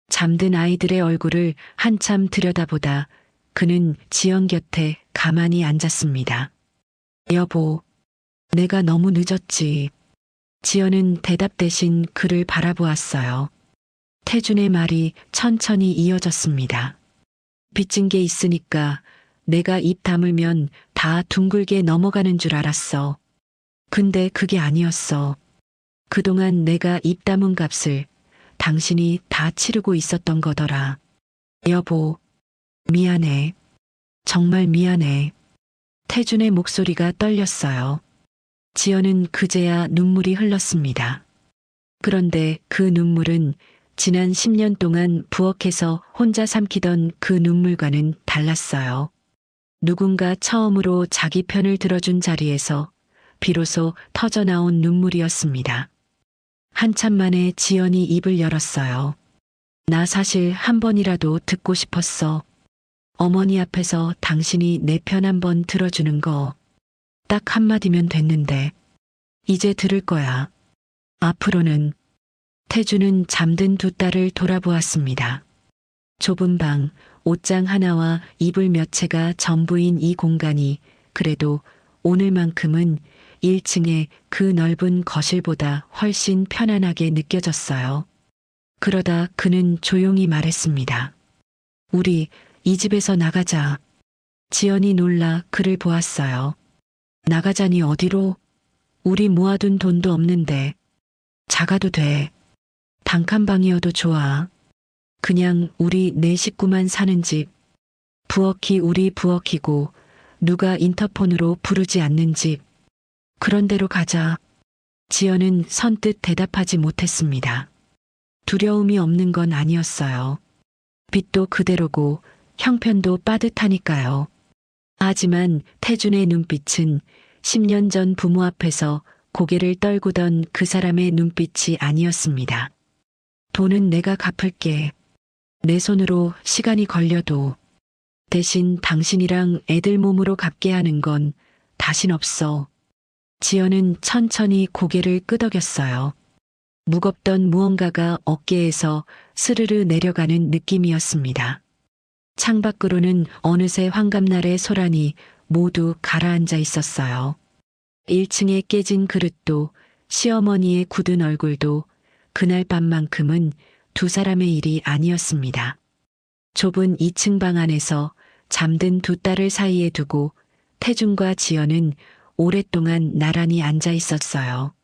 잠든 아이들의 얼굴을 한참 들여다보다 그는 지연 곁에 가만히 앉았습니다. 여보, 내가 너무 늦었지. 지연은 대답 대신 그를 바라보았어요. 태준의 말이 천천히 이어졌습니다. 빚진 게 있으니까 내가 입 다물면 다 둥글게 넘어가는 줄 알았어. 근데 그게 아니었어. 그동안 내가 입 다문 값을 당신이 다 치르고 있었던 거더라. 여보, 미안해. 정말 미안해. 태준의 목소리가 떨렸어요. 지연은 그제야 눈물이 흘렀습니다. 그런데 그 눈물은 지난 10년 동안 부엌에서 혼자 삼키던 그 눈물과는 달랐어요. 누군가 처음으로 자기 편을 들어준 자리에서 비로소 터져나온 눈물이었습니다. 한참 만에 지연이 입을 열었어요. 나 사실 한 번이라도 듣고 싶었어. 어머니 앞에서 당신이 내 편 한 번 들어주는 거 딱 한마디면 됐는데 이제 들을 거야. 앞으로는. 태주는 잠든 두 딸을 돌아보았습니다. 좁은 방, 옷장 하나와 이불 몇 채가 전부인 이 공간이 그래도 오늘만큼은 1층의 그 넓은 거실보다 훨씬 편안하게 느껴졌어요. 그러다 그는 조용히 말했습니다. 우리 이 집에서 나가자. 지연이 놀라 그를 보았어요. 나가자니 어디로? 우리 모아둔 돈도 없는데. 작아도 돼. 단칸방이어도 좋아. 그냥 우리 네 식구만 사는 집. 부엌이 우리 부엌이고 누가 인터폰으로 부르지 않는 집. 그런 데로 가자. 지연은 선뜻 대답하지 못했습니다. 두려움이 없는 건 아니었어요. 빚도 그대로고 형편도 빠듯하니까요. 하지만 태준의 눈빛은 10년 전 부모 앞에서 고개를 떨구던 그 사람의 눈빛이 아니었습니다. 돈은 내가 갚을게. 내 손으로 시간이 걸려도. 대신 당신이랑 애들 몸으로 갚게 하는 건 다신 없어. 지연은 천천히 고개를 끄덕였어요. 무겁던 무언가가 어깨에서 스르르 내려가는 느낌이었습니다. 창밖으로는 어느새 환갑날의 소란이 모두 가라앉아 있었어요. 1층에 깨진 그릇도 시어머니의 굳은 얼굴도 그날 밤만큼은 두 사람의 일이 아니었습니다. 좁은 2층 방 안에서 잠든 두 딸을 사이에 두고 태준과 지연은 오랫동안 나란히 앉아 있었어요.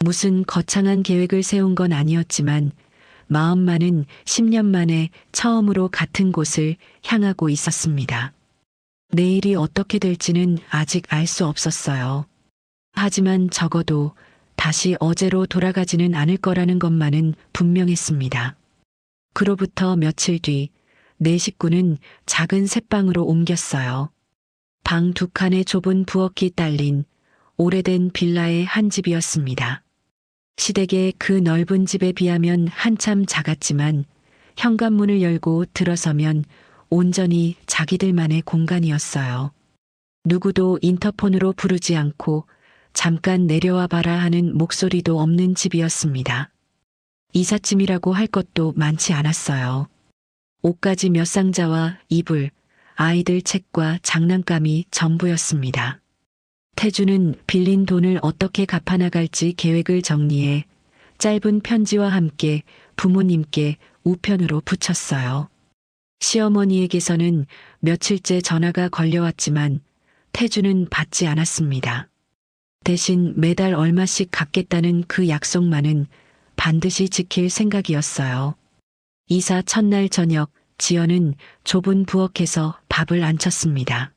무슨 거창한 계획을 세운 건 아니었지만 마음만은 10년 만에 처음으로 같은 곳을 향하고 있었습니다. 내일이 어떻게 될지는 아직 알 수 없었어요. 하지만 적어도 다시 어제로 돌아가지는 않을 거라는 것만은 분명했습니다. 그로부터 며칠 뒤 네 식구는 작은 새방으로 옮겼어요. 방 두 칸의 좁은 부엌이 딸린 오래된 빌라의 한 집이었습니다. 시댁의 그 넓은 집에 비하면 한참 작았지만 현관문을 열고 들어서면 온전히 자기들만의 공간이었어요. 누구도 인터폰으로 부르지 않고 잠깐 내려와 봐라 하는 목소리도 없는 집이었습니다. 이삿짐이라고 할 것도 많지 않았어요. 옷가지 몇 상자와 이불, 아이들 책과 장난감이 전부였습니다. 태주는 빌린 돈을 어떻게 갚아나갈지 계획을 정리해 짧은 편지와 함께 부모님께 우편으로 붙였어요. 시어머니에게서는 며칠째 전화가 걸려왔지만 태주는 받지 않았습니다. 대신 매달 얼마씩 갚겠다는 그 약속만은 반드시 지킬 생각이었어요. 이사 첫날 저녁 지연은 좁은 부엌에서 밥을 안 쳤습니다.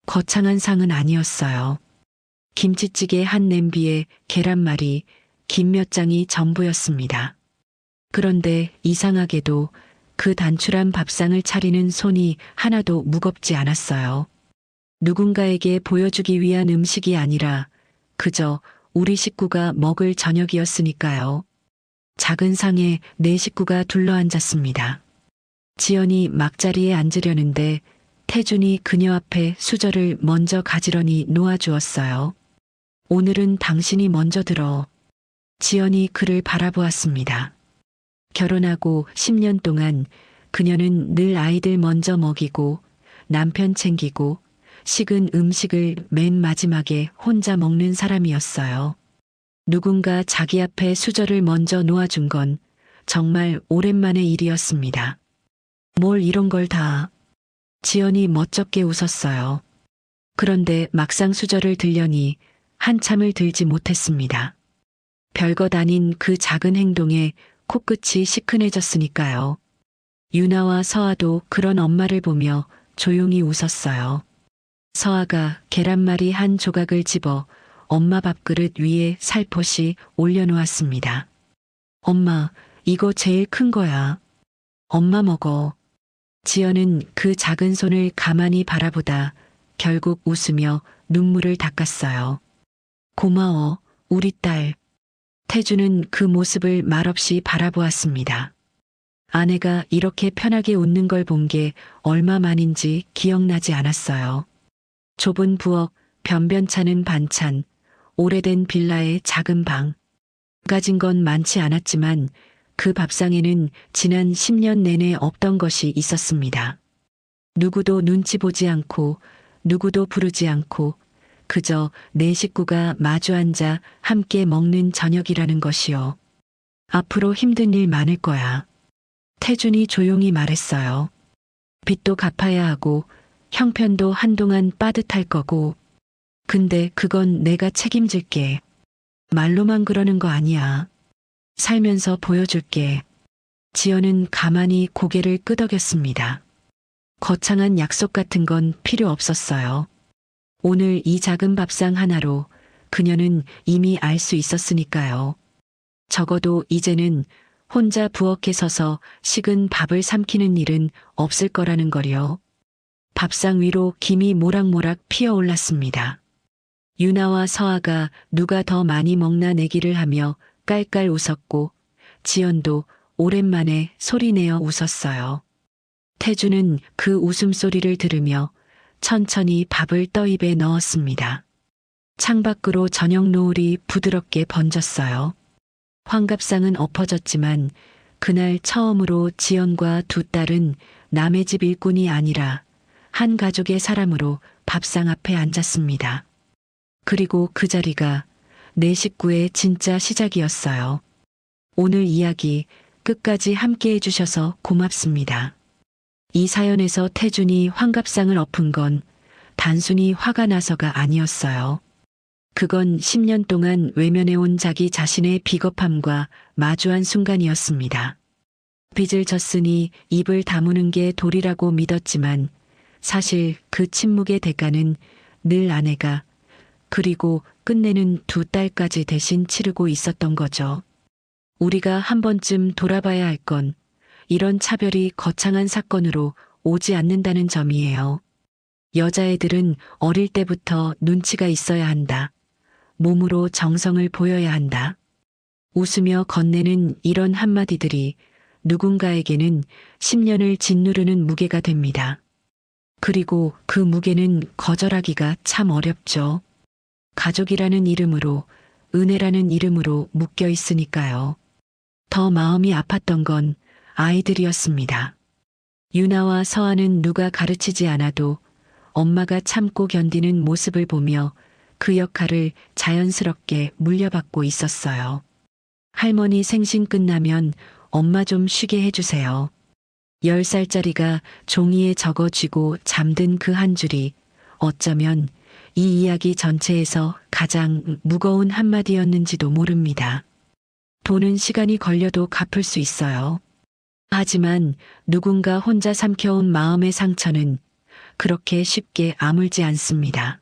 거창한 상은 아니었어요. 김치찌개 한 냄비에 계란말이, 김 몇 장이 전부였습니다. 그런데 이상하게도 그 단출한 밥상을 차리는 손이 하나도 무겁지 않았어요. 누군가에게 보여주기 위한 음식이 아니라 그저 우리 식구가 먹을 저녁이었으니까요. 작은 상에 네 식구가 둘러앉았습니다. 지연이 막자리에 앉으려는데 태준이 그녀 앞에 수저를 먼저 가지런히 놓아주었어요. 오늘은 당신이 먼저 들어. 지연이 그를 바라보았습니다. 결혼하고 10년 동안 그녀는 늘 아이들 먼저 먹이고 남편 챙기고 식은 음식을 맨 마지막에 혼자 먹는 사람이었어요. 누군가 자기 앞에 수저를 먼저 놓아준 건 정말 오랜만의 일이었습니다. 뭘 이런 걸 다. 지연이 멋쩍게 웃었어요. 그런데 막상 수저를 들려니 한참을 들지 못했습니다. 별것 아닌 그 작은 행동에 코끝이 시큰해졌으니까요. 유나와 서아도 그런 엄마를 보며 조용히 웃었어요. 서아가 계란말이 한 조각을 집어 엄마 밥그릇 위에 살포시 올려놓았습니다. 엄마, 이거 제일 큰 거야. 엄마 먹어. 지연은 그 작은 손을 가만히 바라보다 결국 웃으며 눈물을 닦았어요. 고마워, 우리 딸. 태주는 그 모습을 말없이 바라보았습니다. 아내가 이렇게 편하게 웃는 걸 본 게 얼마만인지 기억나지 않았어요. 좁은 부엌, 변변찮은 반찬, 오래된 빌라의 작은 방. 가진 건 많지 않았지만 그 밥상에는 지난 10년 내내 없던 것이 있었습니다. 누구도 눈치 보지 않고 누구도 부르지 않고 그저 네 식구가 마주 앉아 함께 먹는 저녁이라는 것이요. 앞으로 힘든 일 많을 거야. 태준이 조용히 말했어요. 빚도 갚아야 하고 형편도 한동안 빠듯할 거고 근데 그건 내가 책임질게. 말로만 그러는 거 아니야. 살면서 보여줄게. 지연은 가만히 고개를 끄덕였습니다. 거창한 약속 같은 건 필요 없었어요. 오늘 이 작은 밥상 하나로 그녀는 이미 알 수 있었으니까요. 적어도 이제는 혼자 부엌에 서서 식은 밥을 삼키는 일은 없을 거라는 거요. 밥상 위로 김이 모락모락 피어올랐습니다. 유나와 서아가 누가 더 많이 먹나 내기를 하며 깔깔 웃었고 지연도 오랜만에 소리내어 웃었어요. 태주는 그 웃음소리를 들으며 천천히 밥을 떠입에 넣었습니다. 창밖으로 저녁 노을이 부드럽게 번졌어요. 환갑상은 엎어졌지만 그날 처음으로 지연과 두 딸은 남의 집 일꾼이 아니라 한 가족의 사람으로 밥상 앞에 앉았습니다. 그리고 그 자리가 내 식구의 진짜 시작이었어요. 오늘 이야기 끝까지 함께 해주셔서 고맙습니다. 이 사연에서 태준이 환갑상을 엎은 건 단순히 화가 나서가 아니었어요. 그건 10년 동안 외면해온 자기 자신의 비겁함과 마주한 순간이었습니다. 빚을 졌으니 입을 다무는 게 도리라고 믿었지만 사실 그 침묵의 대가는 늘 아내가 그리고 끝내는 두 딸까지 대신 치르고 있었던 거죠. 우리가 한 번쯤 돌아봐야 할 건 이런 차별이 거창한 사건으로 오지 않는다는 점이에요. 여자애들은 어릴 때부터 눈치가 있어야 한다. 몸으로 정성을 보여야 한다. 웃으며 건네는 이런 한마디들이 누군가에게는 10년을 짓누르는 무게가 됩니다. 그리고 그 무게는 거절하기가 참 어렵죠. 가족이라는 이름으로, 은혜라는 이름으로 묶여 있으니까요. 더 마음이 아팠던 건 아이들이었습니다. 유나와 서아는 누가 가르치지 않아도 엄마가 참고 견디는 모습을 보며 그 역할을 자연스럽게 물려받고 있었어요. 할머니 생신 끝나면 엄마 좀 쉬게 해주세요. 10살짜리가 종이에 적어쥐고 잠든 그 한 줄이 어쩌면 이 이야기 전체에서 가장 무거운 한마디였는지도 모릅니다. 돈은 시간이 걸려도 갚을 수 있어요. 하지만 누군가 혼자 삼켜온 마음의 상처는 그렇게 쉽게 아물지 않습니다.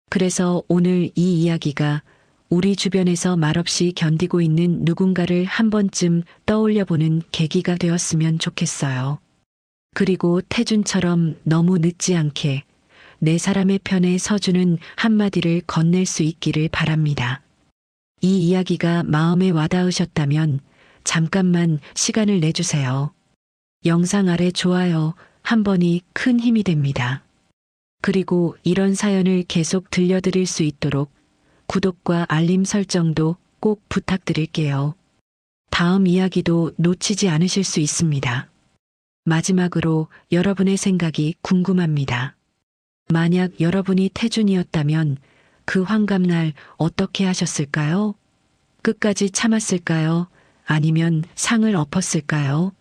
그래서 오늘 이 이야기가 우리 주변에서 말없이 견디고 있는 누군가를 한 번쯤 떠올려보는 계기가 되었으면 좋겠어요. 그리고 태준처럼 너무 늦지 않게 내 사람의 편에 서주는 한마디를 건넬 수 있기를 바랍니다. 이 이야기가 마음에 와닿으셨다면 잠깐만 시간을 내주세요. 영상 아래 좋아요 한 번이 큰 힘이 됩니다. 그리고 이런 사연을 계속 들려드릴 수 있도록 구독과 알림 설정도 꼭 부탁드릴게요. 다음 이야기도 놓치지 않으실 수 있습니다. 마지막으로 여러분의 생각이 궁금합니다. 만약 여러분이 태준이었다면 그 환갑날 어떻게 하셨을까요? 끝까지 참았을까요? 아니면 상을 엎었을까요?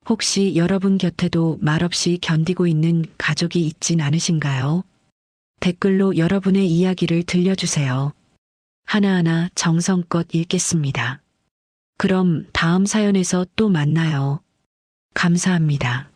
혹시 여러분 곁에도 말없이 견디고 있는 가족이 있진 않으신가요? 댓글로 여러분의 이야기를 들려주세요. 하나하나 정성껏 읽겠습니다. 그럼 다음 사연에서 또 만나요. 감사합니다.